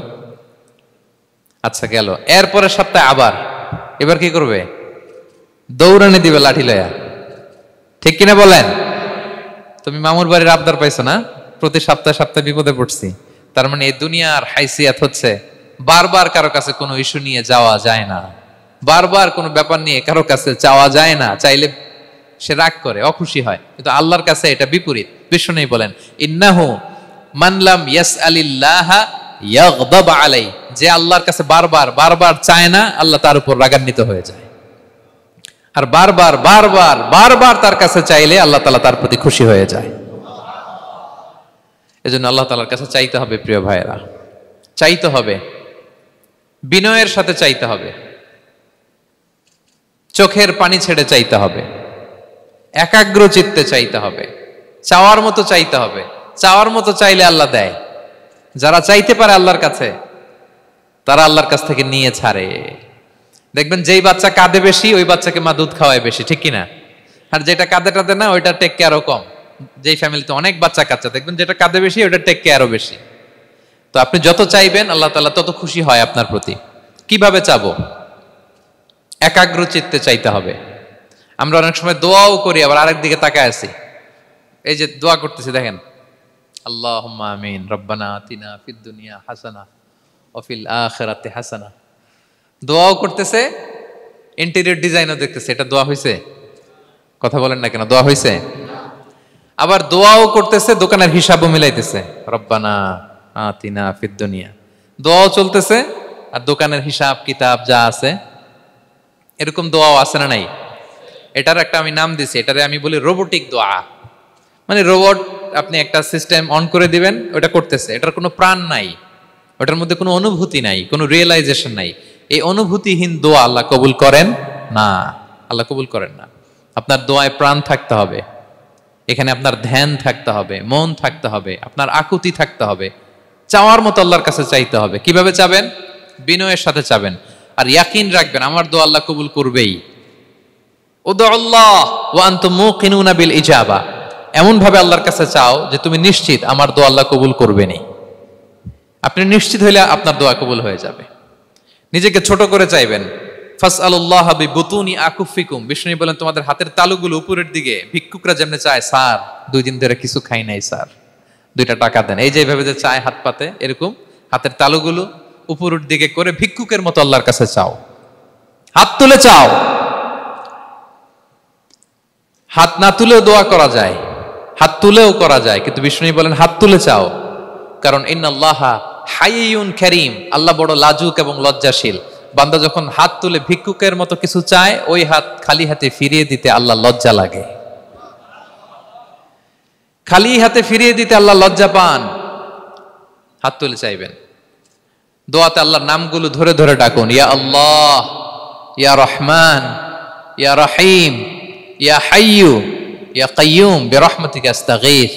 আচ্ছা গেল। এরপরের সপ্তাহে আবার, এবার কি করবে? দৌড়ানি দিবে লাঠি লয়া। ঠিক কিনা বলেন? তুমি মামুর বাড়ির আবদার পাইছো না, প্রতি সপ্তাহে সপ্তাহে বিপদে পড়ছি। তার মানে এই দুনিয়ার হাইসিয়াত হচ্ছে বারবার কারো কাছে কোনো ইস্যু নিয়ে যাওয়া যায় না, বারবার কোনো ব্যাপার নিয়ে কারো কাছে চাওয়া যায় না। চাইলে সে রাগ করে, অখুশি হয়, কিন্তু আল্লাহর কাছে এটা বিপরীত। বিষ্ণু বলেন, ইন্নাহু মান লাম ইয়াসআলিল্লাহা ইয়াগদাব আলাই, যে আল্লাহর কাছে বারবার বারবার চায় না, আল্লাহ তার উপর রাগান্বিত হয়ে যায়। আর বারবার বারবার বারবার তার কাছে চাইলে আল্লাহ তাআলা তার প্রতি খুশি হয়ে যায়। এজন্য আল্লাহ তাআলার কাছে চাইতে হবে প্রিয় ভাইয়েরা, চাইতে হবে, বিনয়ের সাথে চাইতে হবে, চোখের পানি ছেড়ে চাইতে হবে, একাগ্র চিত্তে চাইতে হবে, চাওয়ার মতো চাইতে হবে। চাওয়ার মতো চাইলে আল্লাহ দেয়। যারা চাইতে পারে আল্লাহর কাছে, তারা আল্লাহর কাছ থেকে নিয়ে ছাড়ে। দেখবেন যেই বাচ্চা কাঁদে বেশি, ওই বাচ্চাকে মা দুধ খাওয়ায় বেশি, ঠিক কিনা? আর যেটা কাঁদে টাদে না, ওইটা টেক কেয়ারও কম। যেই ফ্যামিলিতে অনেক বাচ্চা কাচ্চা, দেখবেন যেটা কাঁদে বেশি, ওইটা টেক কেয়ারও বেশি। তো আপনি যত চাইবেন আল্লাহ তাআলা তত খুশি হয় আপনার প্রতি। কিভাবে চাবো? একাগ্র চিত্তে চাইতে হবে। আমরা অনেক সময় দোয়াও করি, আবার আরেক দিকে তাকায় আছি। এই যে দোয়া করতেছি, দেখেন, আল্লাহুম্মা আমিন, রব্বানা আতিনা ফিদ দুনিয়া হাসানা ওয়া ফিল আখিরাতি হাসানা। দোয়াও করতেছে, ইন্টেরিয়র ডিজাইনও দেখতেছে। এটা দোয়া হইছে? কথা বলেন না কেন, দোয়া হইছে? আবার দোয়াও করতেছে, দোকানের হিসাবও মিলাইতেছে, রব্বানা আতিনা ফিদ দুনিয়া। দোয়াও চলতেছে আর দোকানের হিসাব কিতাব যা আছে, এরকম দোয়াও আছে না নাই? এটার একটা আমি নাম দিছি, এটারে আমি বলি রোবোটিক দোয়া। মানে রোবট, আপনি একটা সিস্টেম অন করে দিবেন, ওটা করতেছে, এটার কোনো প্রাণ নাই, ওটার মধ্যে কোনো অনুভূতি নাই, কোনো রিয়েলাইজেশন নাই। এই অনুভূতিহীন দোয়া আল্লাহ কবুল করেন না, আল্লাহ কবুল করেন না। আপনার দোয়ায় প্রাণ থাকতে হবে, এখানে আপনার ধ্যান থাকতে হবে, মন থাকতে হবে, আপনার আকুতি থাকতে হবে, চাওয়ার মতো আল্লাহর কাছে চাইতে হবে। কিভাবে চাবেন? বিনয়ের সাথে চাবেন, আর ইয়াকিন রাখবেন আমার দোয়া আল্লাহ কবুল করবেই। উদুল্লাহ ওয়া আনতুম মুকিনুনা বিল ইজাবা, এমন ভাবে আল্লাহর কাছে চাও যে তুমি নিশ্চিত আমার দোয়া আল্লাহ কবুল করবেনই। আপনি নিশ্চিত হইলে আপনার দোয়া কবুল হয়ে যাবে। নিজেকে ছোট করে চাইবেন। ফাসআলুল্লাহ বিবুতুনি আকুফিকুম, বিষ্ণু বলেন তোমাদের হাতের তালুগুলো উপরের দিকে, ভিক্ষুকরা যেমন চায়, স্যার 2 দিন ধরে কিছু খাই নাই স্যার, 2টা টাকা দেন, এই যে এইভাবে যে চায় হাত পাতে, এরকম হাতের তালুগুলো উপরের দিকে করে ভিক্ষুকের মতো আল্লাহর কাছে চাও। হাত তুলে চাও, হাত না তুলেও দোয়া করা যায়, হাত তুলেও করা যায়, কিন্তু বিষ্ণু বলেন হাত তুলে চাও। কারণ ইন্নাল্লাহা হাইয়ুন কারীম, আল্লাহ বড় লাজুক এবং লজ্জাশীল। বান্দা যখন হাত তুলে ভিক্ষুকের মতো কিছু চায়, ওই হাত খালি হাতে ফিরিয়ে দিতে আল্লাহ লজ্জা লাগে, খালি হাতে ফিরিয়ে দিতে আল্লাহ লজ্জা পান। হাত তুলে চাইবেন। দোয়াতে আল্লাহর নামগুলো ধরে ধরে ডাকুন, ইয়া আল্লাহ, ইয়া রহমান, ইয়া রহিম, ইয়া হাইয়ু, ইয়া কাইয়ুম বিরহমাতিকা আস্তাগীথ।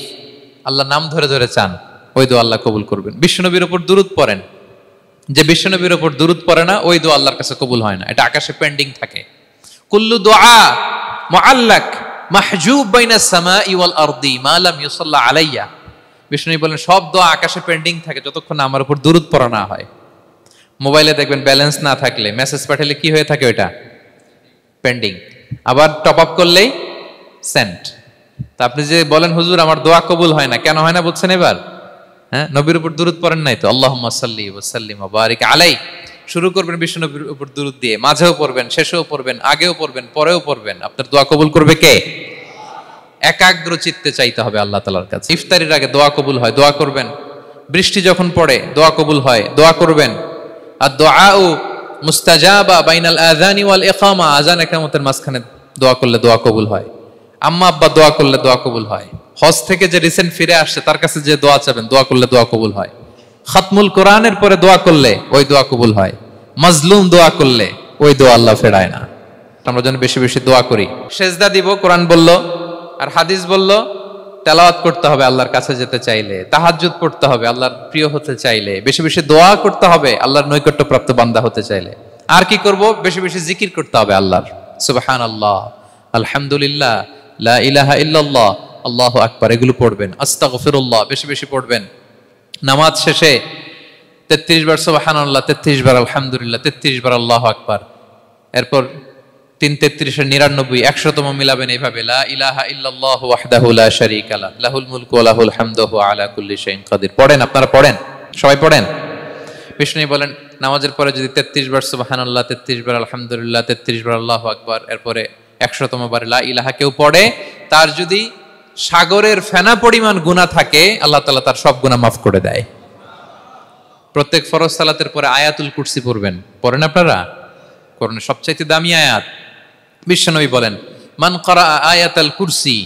আল্লাহর নাম ধরে ধরে চান, ওই দোয়া আল্লাহ কবুল করবেন। বিশ্বনবীর উপর দুরূদ পড়েন, যে বিশ্বনবীর উপর দুরূদ পড়ে না, ওই দোয়া আল্লাহর কাছে কবুল হয় না, এটা আকাশে পেন্ডিং থাকে। কুল্লু দুআ মুআল্লাক মাহজুব বাইনাস সামাই ওয়াল আরদি মা লাম ইউসাল্লা আলাইয়া। বিষ্ণু বলেন সব দোয়া আকাশে পেন্ডিং থাকে যতক্ষণ আমার উপর দুরূদ পড়া না হয়। মোবাইলে দেখবেন ব্যালেন্স না থাকলে, মেসেজ পাঠালে কি হয়ে থাকে, ওইটা পেন্ডিং, আবার টপ আপ করলেই সেন্ট। তা আপনি যে বলেন হুজুর আমার দোয়া কবুল হয় না, কেন হয় না বুঝছেন এবার? হ্যাঁ, নবীর উপর দুরূদ পড়েন নাই তো। আল্লাহুম্মা সাল্লি ওয়া সাল্লিম ওয়া বারিক আলাইহি, শুরু করবেন বিশ্ব নবীর উপর দুরূদ দিয়ে, মাঝেও পড়বেন, শেষেও পড়বেন, আগেও পড়বেন, পরেও পড়বেন। আপনার দোয়া কবুল করবে কে? একাগ্র চিত্তে চাইতে হবে আল্লাহ তাআলার কাছে। ইফতারির আগে দোয়া কবুল হয়, দোয়া করবেন। বৃষ্টি যখন পড়ে দোয়া কবুল হয়, দোয়া করবেন। আর দুআউ মুস্তাজাবা বাইনাল আযানি ওয়াল ইকামা, আযান ইকামতের মাঝখানে দোয়া করলে দোয়া কবুল হয়। আম্মা আব্বা দোয়া করলে দোয়া কবুল হয়। হজ থেকে যে রিসেন্ট ফিরে আসছে তার কাছে যে দোয়া চাবেন, দোয়া করলে দোয়া কবুল হয়। খাতমুল কোরআনের পরে দোয়া করলে ওই দোয়া কবুল হয়। মাজলুম দোয়া করলে ওই দোয়া আল্লাহ ফেরায় না। আমরা যেন বেশি বেশি দোয়া করি। সেজদা দিব, কোরআন বলল আর হাদিস বলল তেলাওয়াত করতে হবে আল্লাহর কাছে যেতে চাইলে, তাহাজ্জুদ পড়তে হবে আল্লাহর প্রিয় হতে চাইলে, বেশি বেশি দোয়া করতে হবে আল্লাহর নৈকট্যপ্রাপ্ত বান্দা হতে চাইলে। আর কি করব? বেশি বেশি জিকির করতে হবে আল্লাহর। সুবহানাল্লাহ, আলহামদুলিল্লাহ, লা ইলাহা ইল্লাল্লাহ, আল্লাহু আকবার, এগুলো পড়বেন। আস্তাগফিরুল্লাহ বেশি বেশি পড়বেন। নামাজ শেষে 33 বার সুবহানাল্লাহ, 33 বার আলহামদুলিল্লাহ, 33 বার আল্লাহু আকবার। এরপর 3 33 99 100তম মিলাবেন এইভাবে, লা ইলাহা ইল্লাল্লাহু ওয়াহদাহু লা শারীকা লাহু লাহুল মুলকু ওয়া লাহুল হামদু ওয়া আলা কুল্লি শাইইন কাদির। পড়েন, আপনারা পড়েন, সবাই পড়েন। বিষ্ণু বলেন নামাজের পরে যদি 33 বার সুবহানাল্লাহ, 33 বার আলহামদুলিল্লাহ, 33 বার আল্লাহু আকবার, এরপরে 100তম বার লা ইলাহা কেউ পড়ে, তার যদি সাগরের ফেনা পরিমাণ গুনাহ থাকে, আল্লাহ তাআলা তার সব গুনাহ মাফ করে দেয়। প্রত্যেক ফরজ সালাতের পরে আয়াতুল কুরসি পড়বেন। পড়েন আপনারা? কোরআনের সবচাইতে দামি আয়াত। বিশ্বনবী বলেন, মান ক্বারা আয়াতাল কুরসি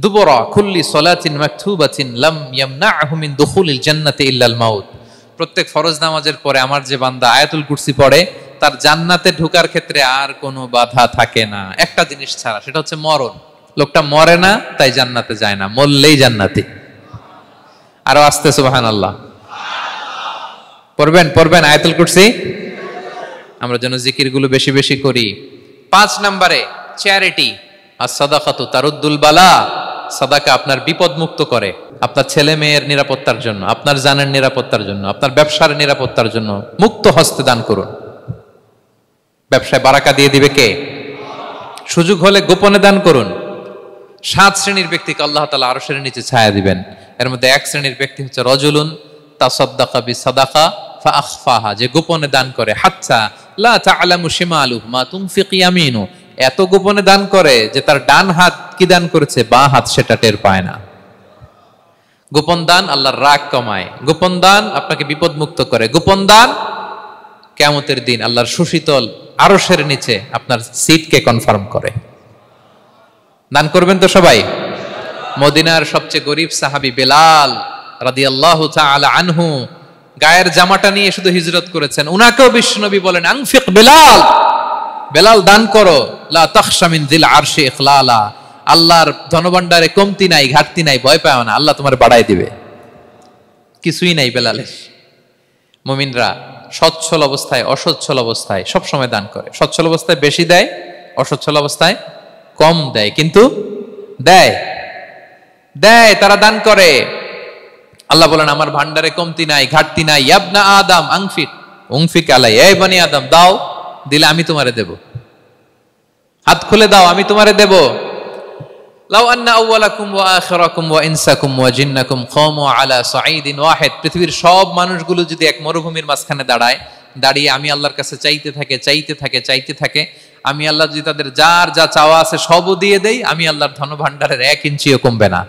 দুবরা কুল্লি সালাতিন মাকতুবাতিন লাম ইয়ামনাহু মিন দুখুলিল জান্নাতি ইল্লাল মাউত। প্রত্যেক ফরজ নামাজের পরে আমার যে বান্দা আয়াতুল কুরসি পড়ে, তার জান্নাতে ঢোকার ক্ষেত্রে আর কোনো বাধা থাকে না, একটা জিনিস ছাড়া, সেটা হচ্ছে মরণ। লোকটা মরে না, তাই জান্নাতে যায় না, মরলেই জান্নাতি। আরো আস্তে সুবহানাল্লাহ পড়বেন আয়াতুল কুরসি। আমরা যেন জিকিরগুলো বেশি বেশি করি। 5 নম্বরে চ্যারিটি, আর সাদাকাতু তারুদ্দুল বালা। সাদাকা আপনার বিপদ মুক্ত করে, আপনার ছেলে মেয়ের নিরাপত্তার জন্য, আপনার জানের নিরাপত্তার জন্য, আপনার ব্যবসার নিরাপত্তার জন্য মুক্ত হস্তে দান করুন। ব্যবসায় বারাকা দিয়ে দিবে কে? সুযোগ হলে গোপনে দান করুন। 7 শ্রেণীর ব্যক্তিকে আল্লাহ তাআলা আরশের নিচে ছায়া দিবেন। এর মধ্যে 1 শ্রেণীর ব্যক্তি হচ্ছে রজুলুন তাসাদ্দাকা বিসাদাকা ফাআখফাহা, যে গোপনে দান করে, হাত্তা লা তা'লামু শিমালুহু মা তুনফিকু ইয়ামিনু, এত গোপনে দান করে যে তার ডান হাত কি দান করেছে বাঁ হাত সেটা টের পায় না। গোপন দান আল্লাহর রাগ কমায়, গোপন দান আপনাকে বিপদ মুক্ত করে, গোপন দান কিয়ামতের দিন আল্লাহর সুশীতল আরশের নিচে আপনার সিটকে কনফার্ম করে। দান করবেন তো সবাই। মদিনার সবচেয়ে গরিব সাহাবী বেলাল রাদিয়াল্লাহু তাআলা আনহু গায়ের জামাটা নিয়ে শুধু হিজরত করেছেন, উনাকেও বিশ্বনবী বলেন আনফিক বেলাল, বেলাল দান করো, লা তাখশা মিন যিল আরশি ইখলালা, আল্লাহর ধনভাণ্ডারে কমতি নাই, ঘাটতি নাই, ভয় পাও না, আল্লাহ তোমার বাড়ায় দিবে। কিছুই নাই বেলালের। মুমিনরা সচ্ছল অবস্থায় অসচ্ছল অবস্থায় সব সময় দান করে। সচ্ছল অবস্থায় বেশি দেয়, অসচ্ছল অবস্থায় কম দেয়, কিন্তু দেয় দেয় তারা দান করে। আল্লাহ বলেন আমার ভান্ডারে কমতি নাই, ঘাটতি নাই। ইবনা আদম আনফিক উনফিক আলাই, এই বনি আদম দাও, দিলে আমি তোমারে দেব। হাত খুলে দাও, আমি তোমারে দেব। লাউ আন্না আউওয়ালাকুম ওয়া আখিরাকুম ওয়া ইনসাকুম ওয়া জিন্নাকুম কামু আলা সাঈদিন ওয়াহিদ, পৃথিবীর সব মানুষগুলো যদি এক মরুভূমির মাঝখানে দাঁড়িয়ে আমি আল্লাহর কাছে চাইতে থাকে, আমি আল্লাহ যদি তাদের যার যা চাওয়া আছে সবও দিয়ে দেই, আমি আল্লাহর ধনভাণ্ডারের 1 ইঞ্চিও কমবে না।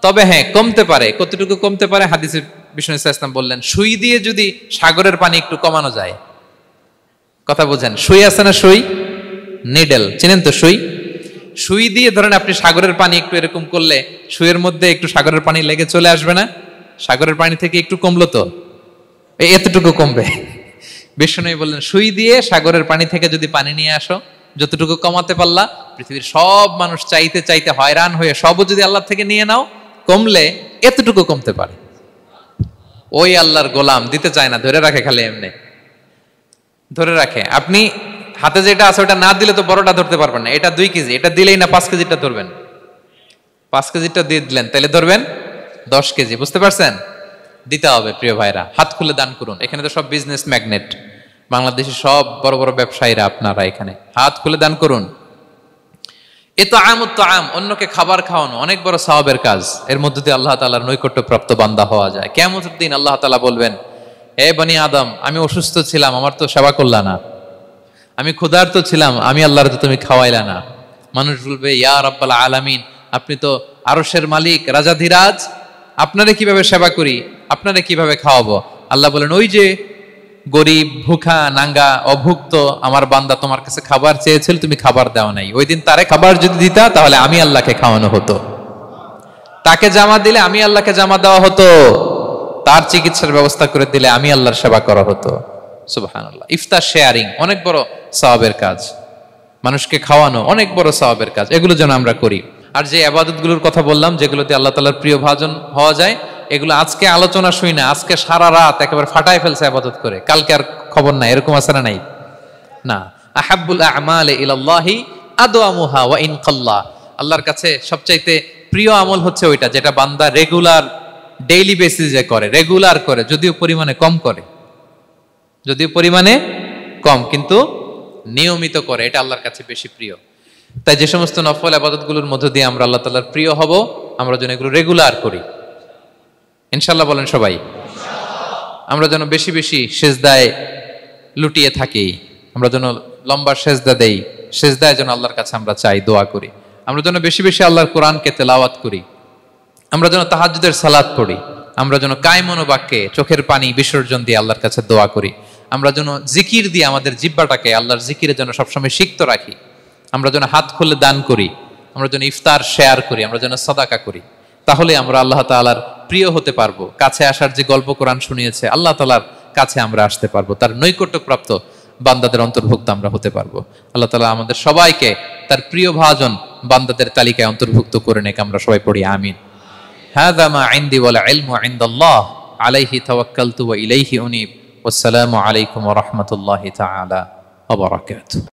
তবে হ্যাঁ, কমতে পারে। কতটুকু কমতে পারে? হাদিসে বিষ্ণু ইসলাম বললেন, সুই দিয়ে যদি সাগরের পানি একটু কমানো যায়। কথা বুঝেন? সুই আছে না, সুই, নিডেল, চিনেন তো সুই? সুই দিয়ে ধরেন আপনি সাগরের পানি একটু এরকম করলে সুইয়ের মধ্যে একটু সাগরের পানি লেগে চলে আসবে না? সাগরের পানি থেকে একটু কমলো তো, এতটুকু কমবে। বিষ্ণু বললেন সুই দিয়ে সাগরের পানি থেকে যদি পানি নিয়ে আসো, যতটুকু কমাতে পারলা, পৃথিবীর সব মানুষ চাইতে হয়রান হয়ে সবও যদি আল্লাহ থেকে নিয়ে নাও, কমলে এতটুকু কমতে পারে। ওই আল্লাহর গোলাম দিতে চায় না, ধরে রাখে, খালি এমনি ধরে রাখে। আপনি হাতে যেটা আছে ওটা না দিলে তো বড়টা ধরতে পারবেন না। এটা 2 কেজি, এটা দিলেই না 5 কেজিটা ধরবেন। 5 কেজিটা দিয়ে দিলেন, তাহলে ধরবেন 10 কেজি। বুঝতে পারছেন? দিতে হবে প্রিয় ভাইরা। হাত খুলে দান করুন। এখানে তো সব বিজনেস ম্যাগনেট, বাংলাদেশের সব বড় বড় ব্যবসায়ীরা আপনারা এখানে। হাত খুলে দান করুন। ইতআমুত তাআম, অন্যকে খাবার খাওয়ানো অনেক বড় সওয়াবের কাজ। এর মধ্যে দিয়ে আল্লাহ তাআলার নৈকট্যপ্রাপ্ত বান্দা হওয়া যায়। কিয়ামতের দিন আল্লাহ তাআলা বলবেন, হে বনি আদম, আমি অসুস্থ ছিলাম, আমার তো সেবা করলা না। আমি ক্ষুধার্ত ছিলাম, আমি আল্লাহর তো তুমি খাওয়াইলা না। মানুষ বলবে, ইয়া রাব্বাল আলামিন, আপনি তো আরশের মালিক, রাজাধিরাজ, আপনারে কিভাবে সেবা করি, আপনারে কিভাবে খাওয়াবো? আল্লাহ বলেন, ওই যে গরিব, ভুখা, নাঙ্গা, অভুক্ত আমার বান্দা তোমার কাছে খাবার চেয়েছিল, তুমি খাবার দাও নাই। ওই দিন তারে খাবার যদি দিতা, তাহলে আমি আল্লাহকে খাওয়ানো হতো। তাকে জামা দিলে আমি আল্লাহকে জামা দেওয়া হতো। তার চিকিৎসার ব্যবস্থা করে দিলে আমি আল্লাহর সেবা করা হতো। সুবহানাল্লাহ। ইফতার শেয়ারিং অনেক বড় সওয়াবের কাজ। মানুষকে খাওয়ানো অনেক বড় সওয়াবের কাজ। এগুলো যেন আমরা করি। আর যে ইবাদতগুলোর কথা বললাম, যেগুলোতে আল্লাহ তাআলার প্রিয় ভাজন হওয়া যায়, এগুলো আজকে আলোচনা শুই না, আজকে সারা রাত একেবারে ফাটায় ফেলছে ইবাদত করে, কালকে আর খবর নাই, এরকম আছে না? নাই না। আহাব্বুল আ'মালি ইলাল্লাহি আদওয়ামুহা ওয়া ইন কাল্লা, আল্লাহর কাছে সবচাইতে প্রিয় আমল হচ্ছে ওইটা যেটা বান্দা রেগুলার, ডেইলি বেসিসে করে, রেগুলার করে, যদিও পরিমাণে কম, কিন্তু নিয়মিত করে, এটা আল্লাহর কাছে বেশি প্রিয়। তাই যে সমস্ত নফল ইবাদতগুলোর মধ্য দিয়ে আমরা আল্লাহ তাআলার প্রিয় হব, আমরা যেন এগুলো রেগুলার করি, ইনশাআল্লাহ। বলেন সবাই। আমরা যেন বেশি বেশি সেজদায় লুটিয়ে থাকি, আমরা যেন লম্বা সেজদা দেই, সেজদায় যেন আল্লাহর কাছে আমরা চাই, দোয়া করি। আমরা যেন বেশি বেশি আল্লাহর কোরআনকে তেলাওয়াত করি, আমরা যেন তাহাজ্জুদের সালাত পড়ি, আমরা যেন কায়মন বাক্যে চোখের পানি বিসর্জন দিয়ে আল্লাহর কাছে দোয়া করি, আমরা যেন জিকির দিয়ে আমাদের জিহ্বাটাকে আল্লাহর জিকিরে যেন সবসময় সিক্ত রাখি, আমরা যেন হাত খুলে দান করি, আমরা যেন ইফতার শেয়ার করি, আমরা যেন সাদাকা করি। তাহলে আমরা আল্লাহ তাআলার প্রিয় হতে পারবো। কাছে আসার যে গল্প কোরআন শুনিয়েছে, আল্লাহ তাআলার কাছে আমরা আসতে পারবো, তার নৈকট্যপ্রাপ্ত বান্দাদের অন্তর্ভুক্ত আমরা হতে পারবো। আল্লাহ তাআলা আমাদের সবাইকে তার প্রিয় ভাজন বান্দাদের তালিকায় অন্তর্ভুক্ত করে নেক। আমরা সবাই পড়ি আমিন। হাযা মা ইনদি ওয়াল ইলমু ইনদাল্লাহ আলাইহি তাওয়াক্কালতু ওয়া ইলাইহি উনীব। ওয়াসসালামু আলাইকুম ওয়া রাহমাতুল্লাহি তাআলা ওয়া বারাকাতুহু।